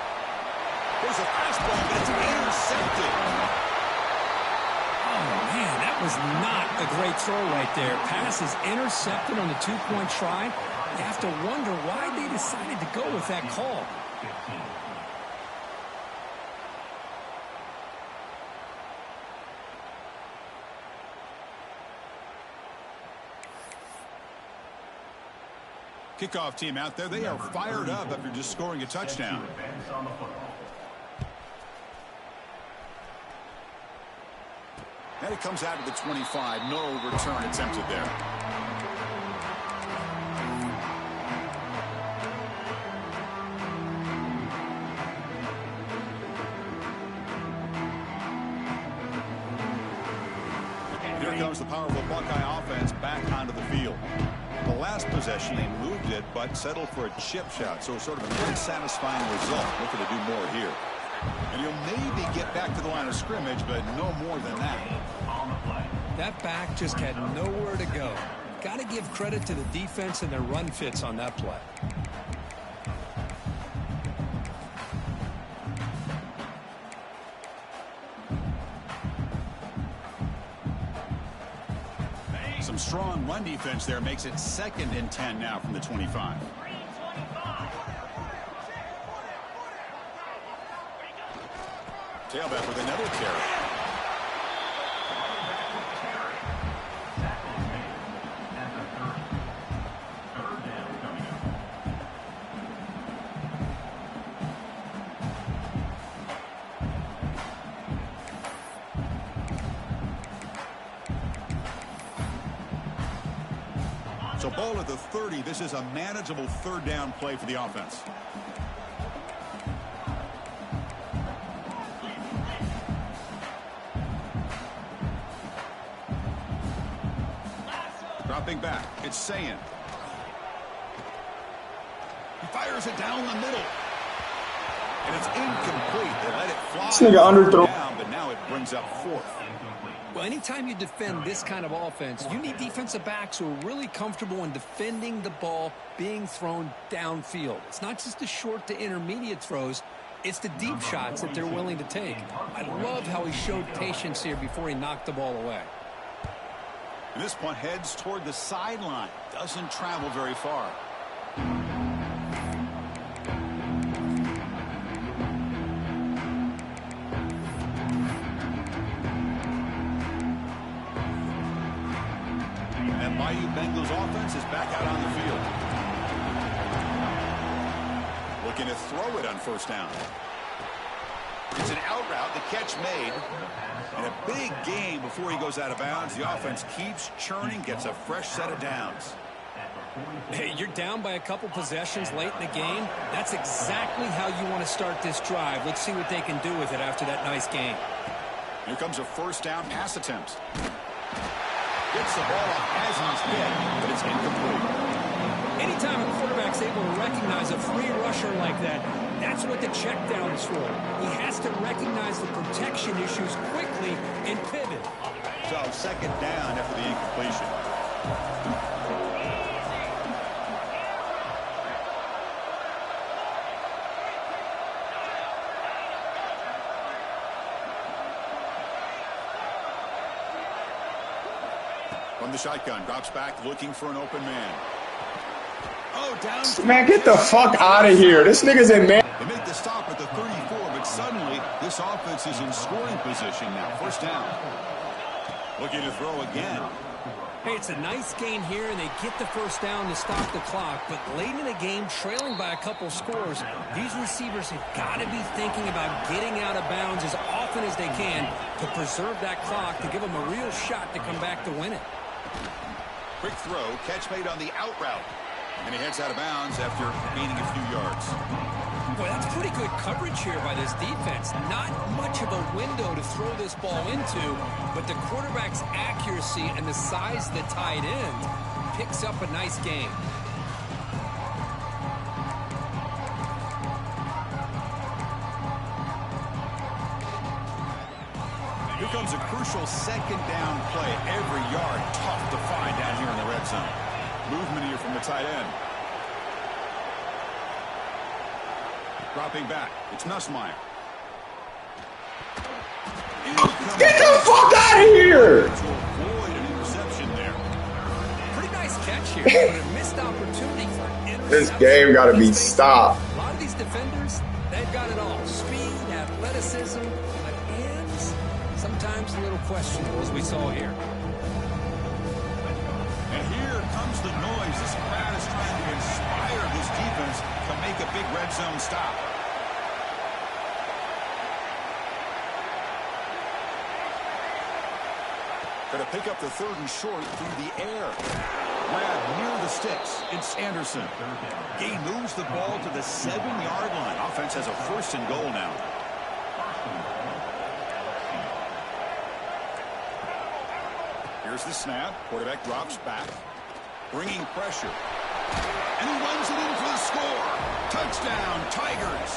There's a fastball, but it's intercepted. Oh, man, that was not a great throw right there. Pass is intercepted on the two-point try. You have to wonder why they decided to go with that call. Kickoff team out there, they are fired up after just scoring a touchdown. And it comes out to the 25. No return attempted there. Here comes the powerful Buckeye offense back onto the field. The last possession, they moved it, but settled for a chip shot. So sort of an unsatisfying result. Looking to do more here. And he'll maybe get back to the line of scrimmage, but no more than that. That back just had nowhere to go. Got to give credit to the defense and their run fits on that play. Some strong run defense there makes it 2nd and 10 now from the 25. Tailback with another carry. So ball at the 30. This is a manageable 3rd down play for the offense. Dropping back. It's Sayin. He fires it down the middle. And it's incomplete. They let it fly. Down, but now it brings up 4th. Well, anytime you defend this kind of offense, you need defensive backs who are really comfortable in defending the ball being thrown downfield. It's not just the short to intermediate throws. It's the deep shots that they're willing to take. I love how he showed patience here before he knocked the ball away. And this punt heads toward the sideline. Doesn't travel very far. And Bayou Bengals offense is back out on the field. Looking to throw it on 1st down. It's an out route, the catch made. And a big gain before he goes out of bounds. The offense keeps churning, gets a fresh set of downs. Hey, you're down by a couple possessions late in the game. That's exactly how you want to start this drive. Let's see what they can do with it after that nice game. Here comes a 1st down pass attempt. Gets the ball off Haslam's head, but it's incomplete. Anytime a quarterback's able to recognize a free rusher like that, that's what the check down is for. He has to recognize the protection issues quickly and pivot. So 2nd down after the incompletion. From the shotgun, drops back, looking for an open man. Oh, down. Man, get the fuck out of here. This nigga's in man. They make the stop at the 34, but suddenly this offense is in scoring position now. First down. Looking to throw again. Hey, it's a nice gain here, and they get the first down to stop the clock. But late in the game, trailing by a couple scores, these receivers have got to be thinking about getting out of bounds as often as they can to preserve that clock, to give them a real shot to come back to win it. Quick throw, catch made on the out route. And he heads out of bounds after gaining a few yards. Boy, that's pretty good coverage here by this defense. Not much of a window to throw this ball into, but the quarterback's accuracy and the size of the tight end picks up a nice gain. Here comes a crucial second down play. Every yard tough to find down here in the red zone. Movement here from the tight end. Dropping back. It's Nussmeier. Get the fuck out of here! To avoid an interception there. Pretty nice catch here, but a missed opportunity for interception. This game gotta be stopped. A lot of these defenders, they've got it all. Speed, athleticism, but hands, sometimes a little questionable, as we saw here. And here comes the noise. This crowd is trying to inspire this defense to make a big red zone stop. Going to pick up the third and short through the air. Grab near the sticks. It's Anderson. He moves the ball to the 7-yard line. Offense has a first and goal now. Here's the snap. Quarterback drops back. Bringing pressure. And he runs it in for the score. Touchdown, Tigers.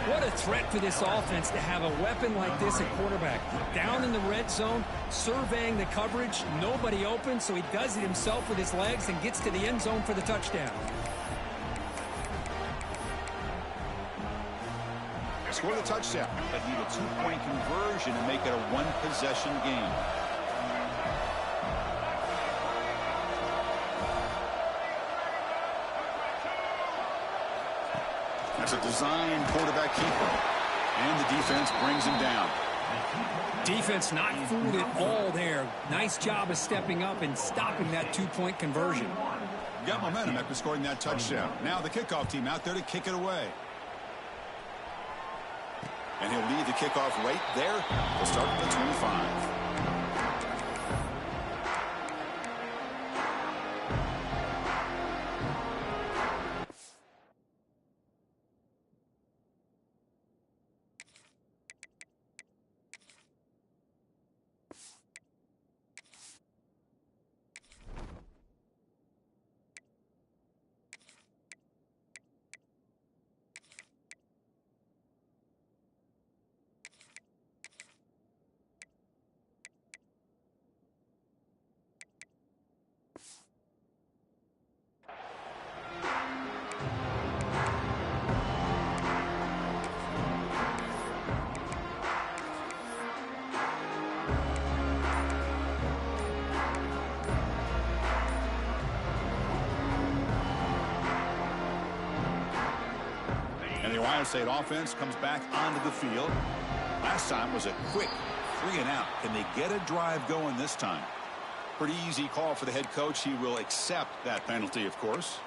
What a threat for this offense to have a weapon like this at quarterback. Down in the red zone, surveying the coverage, nobody open, so he does it himself with his legs and gets to the end zone for the touchdown. Score the touchdown, but need a 2-point conversion and make it a one-possession game. That's a design quarterback keeper. And the defense brings him down. Defense not fooled at all there. Nice job of stepping up and stopping that 2-point conversion. Got momentum after scoring that touchdown. Now the kickoff team out there to kick it away. And he'll lead the kickoff right there. We'll start at the 25. And the Ohio State offense comes back onto the field. Last time was a quick 3-and-out. Can they get a drive going this time? Pretty easy call for the head coach. He will accept that penalty, of course.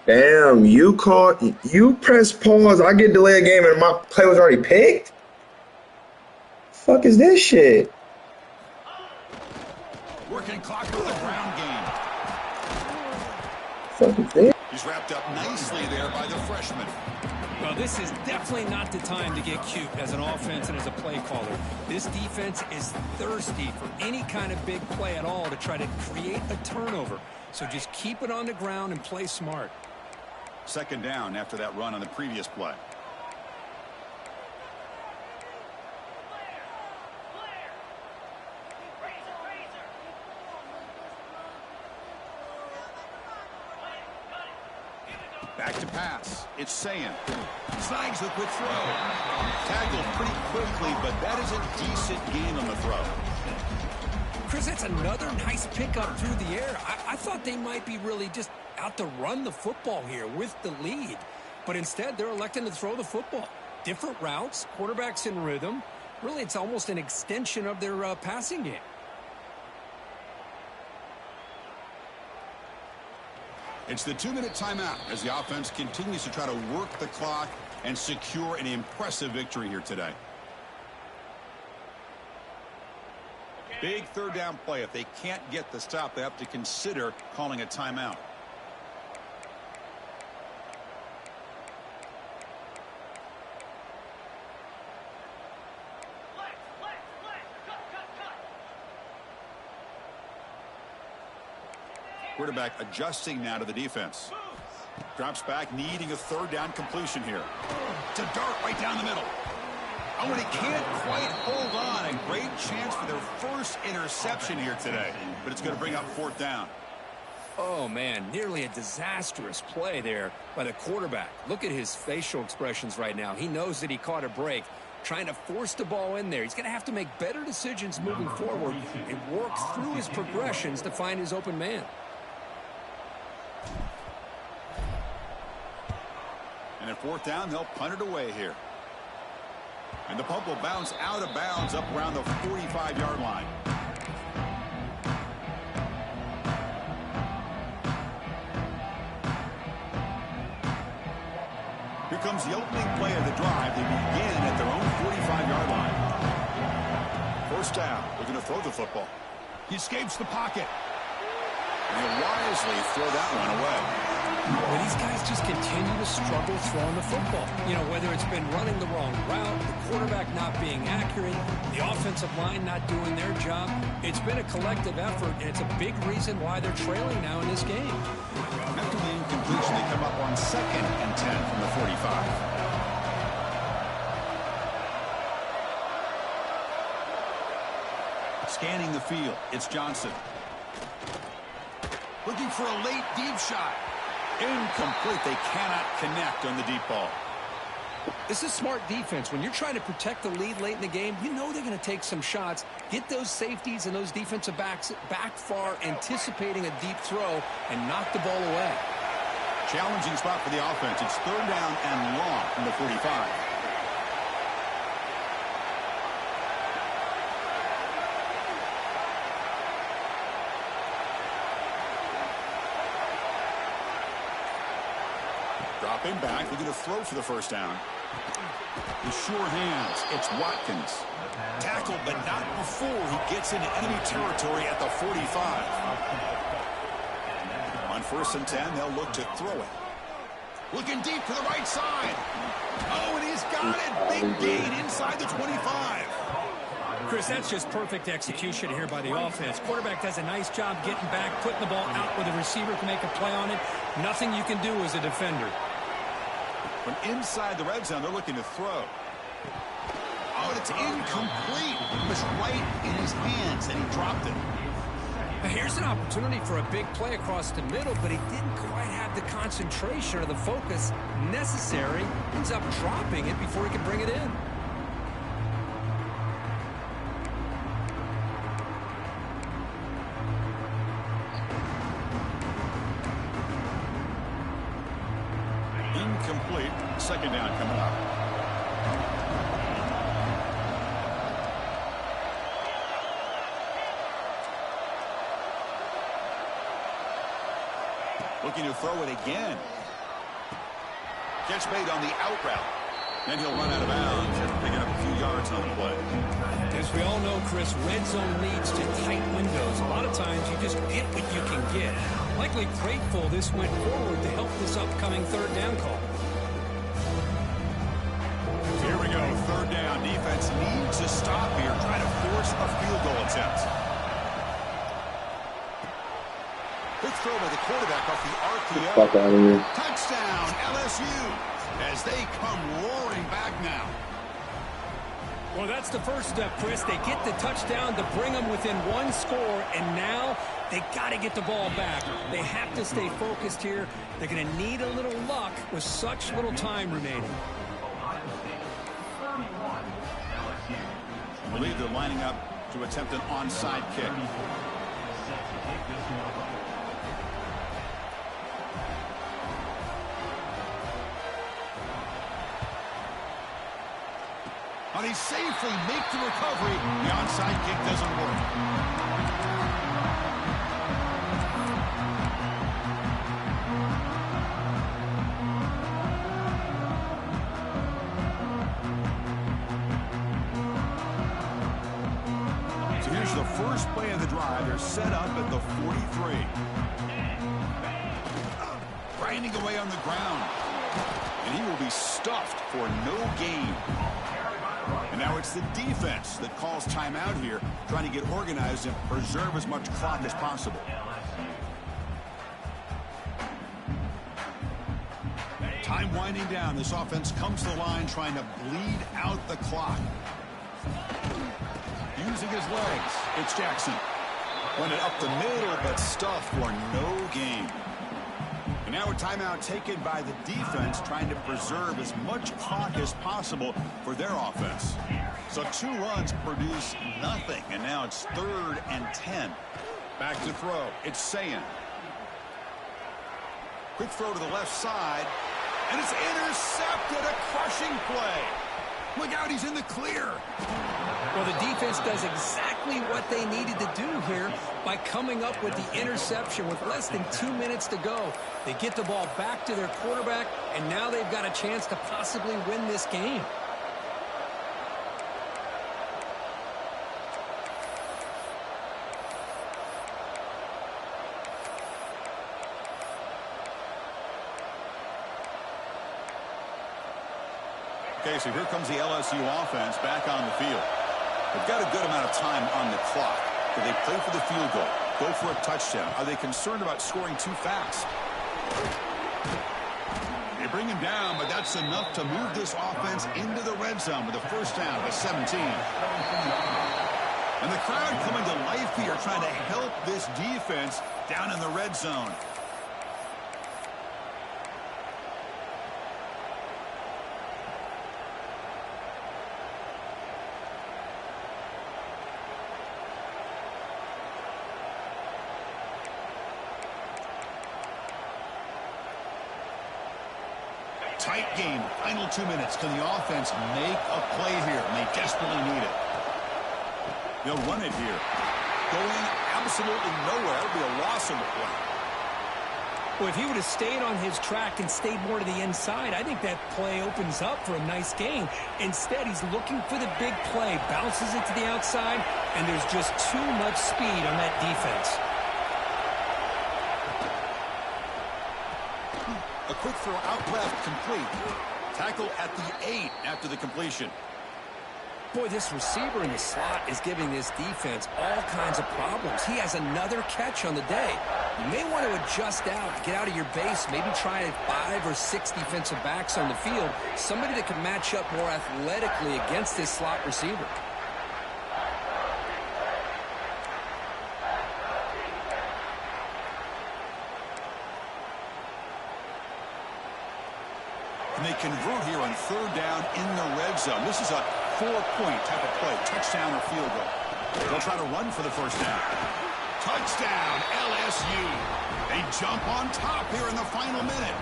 Damn, you press pause, I get delay a game and my play was already picked? Fuck is this shit? Working clock with the ground game. Fuck is this? He's wrapped up nicely there by the freshman. Well, this is definitely not the time to get cute as an offense and as a play caller. This defense is thirsty for any kind of big play at all to try to create a turnover. So just keep it on the ground and play smart. Second down after that run on the previous play. Back to pass. It's Sayan. Snags the quick throw. Tackled pretty quickly, but that is a decent gain on the throw. Chris, that's another nice pickup through the air. I thought they might be really just out to run the football here with the lead. But instead, they're electing to throw the football. Different routes, quarterbacks in rhythm. Really, it's almost an extension of their passing game. It's the 2-minute timeout as the offense continues to try to work the clock and secure an impressive victory here today. Big third down play. If they can't get the stop, they have to consider calling a timeout. Quarterback adjusting now to the defense. Drops back, needing a third down completion here. To dart right down the middle. Oh, and he can't quite hold on. A great chance for their first interception here today. But it's going to bring up fourth down. Oh, man, nearly a disastrous play there by the quarterback. Look at his facial expressions right now. He knows that he caught a break, trying to force the ball in there. He's going to have to make better decisions moving forward and work through his progressions to find his open man. And at fourth down, they'll punt it away here. And the punt will bounce out of bounds up around the 45-yard line. Here comes the opening play of the drive. They begin at their own 45-yard line. First down. They're going to throw the football. He escapes the pocket. And he'll wisely throw that one away. Well, these guys just continue to struggle throwing the football. You know, whether it's been running the wrong route, the quarterback not being accurate, the offensive line not doing their job. It's been a collective effort, and it's a big reason why they're trailing now in this game. After the incompletion, they come up on 2nd and 10 from the 45. Scanning the field, it's Johnson. Looking for a late deep shot. Incomplete. They cannot connect on the deep ball. This is smart defense. When you're trying to protect the lead late in the game, you know they're going to take some shots, get those safeties and those defensive backs back far, anticipating a deep throw, and knock the ball away. Challenging spot for the offense. It's third down and long from the 45. Dropping back, they're going to throw for the first down. With sure hands, it's Watkins. Tackled, but not before he gets into enemy territory at the 45. On 1st and 10, they'll look to throw it. Looking deep to the right side. Oh, and he's got it. Big gain inside the 25. Chris, that's just perfect execution here by the offense. Quarterback does a nice job getting back, putting the ball out where the receiver can make a play on it. Nothing you can do as a defender. From inside the red zone, they're looking to throw. Oh, and it's incomplete. It was right in his hands, and he dropped it. Here's an opportunity for a big play across the middle, but he didn't quite have the concentration or the focus necessary. Ends up dropping it before he can bring it in. Incomplete. Second down coming up. Looking to throw it again. Catch made on the out route. Then he'll run out of bounds after picking up a few yards on the play. As we all know, Chris, red zone leads to tight windows. A lot of times you just get what you can get. Likely grateful this went forward to help this upcoming third down call. Here we go, third down. Defense needs to stop here, trying to force a field goal attempt. Quick throw by the quarterback off the RPO. Fuck out of here. Touchdown, LSU, as they come roaring back now. Well, that's the first step, Chris. They get the touchdown to bring them within one score, and now they got to get the ball back. They have to stay focused here. They're going to need a little luck with such little time remaining. Ohio State 31, LSU. I believe they're lining up to attempt an onside kick. Set to kick this one off. But he safely makes the recovery. The onside kick doesn't work. So here's the first play of the drive. They're set up at the 43. Grinding away on the ground. And he will be stuffed for no gain. And now it's the defense that calls timeout here, trying to get organized and preserve as much clock as possible. Time winding down. This offense comes to the line trying to bleed out the clock. Using his legs, it's Jackson. Run it up the middle, but stuffed for no gain. And now a timeout taken by the defense, trying to preserve as much clock as possible for their offense. So 2 runs produce nothing, and now it's 3rd and 10. Back to throw. It's Sayan. Quick throw to the left side, and it's intercepted. A crushing play. Look out, he's in the clear. Well, the defense does exactly what they needed to do here by coming up with the interception with less than 2 minutes to go. They get the ball back to their quarterback, and now they've got a chance to possibly win this game. Okay, so here comes the LSU offense back on the field. They've got a good amount of time on the clock. Do they play for the field goal? Go for a touchdown? Are they concerned about scoring too fast? They bring him down, but that's enough to move this offense into the red zone with a first down at 17. And the crowd coming to life here, trying to help this defense down in the red zone. Tight game, final 2 minutes. Can the offense make a play here? And they desperately need it. They'll run it here. Going absolutely nowhere. It'll be a loss of the play. Well, if he would have stayed on his track and stayed more to the inside, I think that play opens up for a nice gain. Instead, he's looking for the big play, bounces it to the outside, and there's just too much speed on that defense. A quick throw out left, complete. Tackle at the 8 after the completion. Boy, this receiver in the slot is giving this defense all kinds of problems. He has another catch on the day. You may want to adjust out, get out of your base, maybe try 5 or 6 defensive backs on the field, somebody that can match up more athletically against this slot receiver. And they convert here on 3rd down in the red zone. This is a 4-point type of play, touchdown or field goal. They'll try to run for the first down. Touchdown, LSU. They jump on top here in the final minute.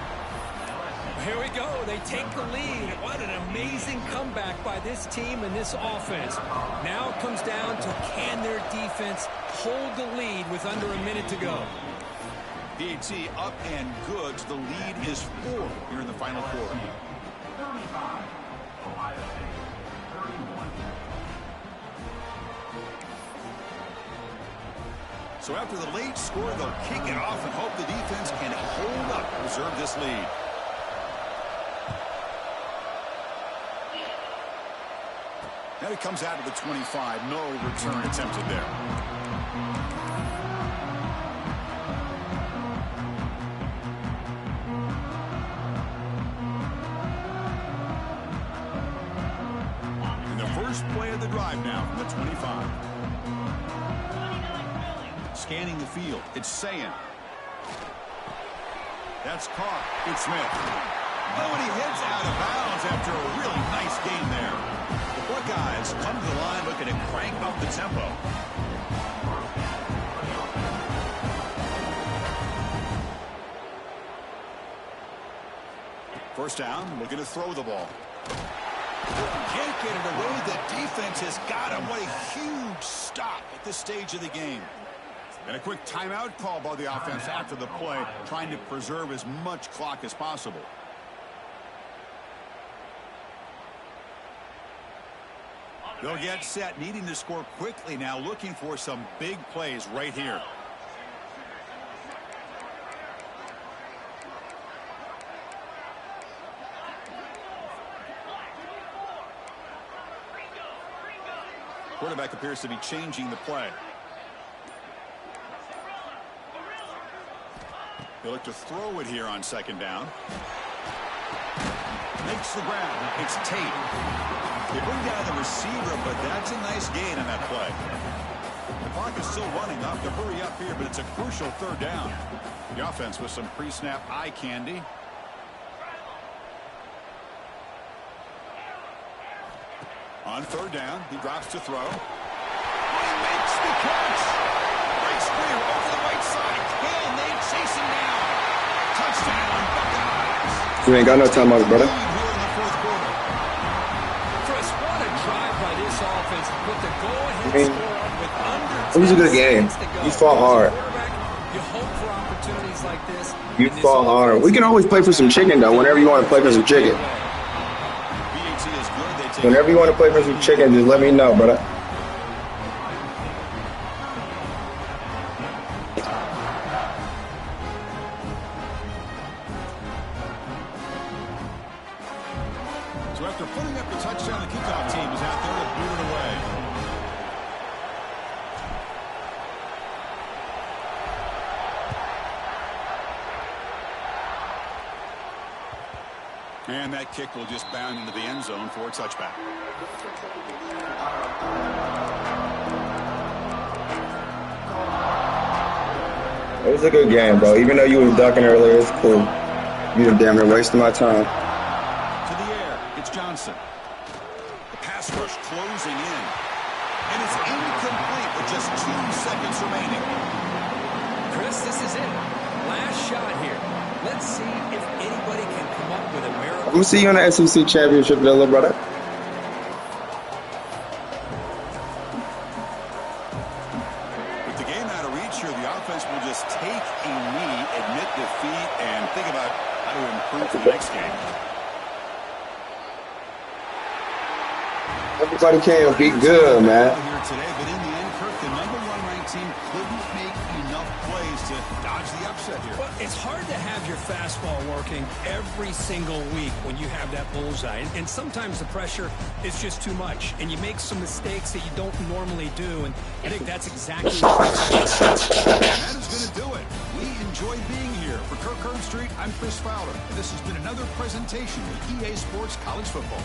Here we go. They take the lead. What an amazing comeback by this team and this offense. Now it comes down to can their defense hold the lead with under a minute to go. PAT up and good. The lead is 4 here in the final quarter. 35, Ohio State 31. So after the late score, they'll kick it off and hope the defense can hold up, preserve this lead. Now he comes out of the 25. No return attempted there. first play of the drive now from the 25. Scanning the field. It's Sayin. That's caught. It's Smith. Oh, and he hits out of bounds after a really nice game there. The Buckeyes come to the line looking to crank up the tempo. First down, looking to throw the ball. Can't get it away. The defense has got him. What a huge stop at this stage of the game. And a quick timeout call by the offense after the play, trying to preserve as much clock as possible. They'll get set, needing to score quickly now, looking for some big plays right here. Quarterback appears to be changing the play. They look to throw it here on second down. Makes the ground. It's Tate. They bring down the receiver, but that's a nice gain on that play. The clock is still running. Off to hurry up here, but it's a crucial third down. The offense with some pre-snap eye candy. On third down, he drops to throw. He makes the catch. Race clear over the right side. Can they chase him down? Touchdown, Buckeyes. You ain't got no timeouts, brother. Chris, what a drive by this offense to put the go-ahead score up with under 10 It was a good game. seconds to go. You fought hard. You hope for opportunities like this. You fought hard. We can always play for some chicken, though, whenever you want to play for some chicken. Whenever you want to play for some chicken, just let me know, brother. So after putting up the touchdown, the kickoff team is out there to boot it away. And that kick will just bound into the end zone for a touchback. It was a good game, bro. Even though you was ducking earlier, it's cool. You done damn near wasting my time. To the air, it's Johnson. The pass rush closing in. And it's incomplete with just 2 seconds remaining. Chris, this is it. Last shot here. Let's see if anybody can come up with a miracle. I'm going to see you in the SEC championship, little brother. With the game out of reach here, the offense will just take a knee, admit defeat, and think about how to improve for the next game. Everybody can't be good, man. Here today, but in the end, Kirk, the #1 ranked team couldn't make enough plays to dodge the upset here. Well, it's hard to have your fastball working every single week when you have that bullseye. And sometimes the pressure is just too much, and you make some mistakes that you don't normally do. And I think that's exactly what That is going to do it. We enjoyed being here. For Kirk Herbstreit, I'm Chris Fowler, and this has been another presentation of EA Sports College Football.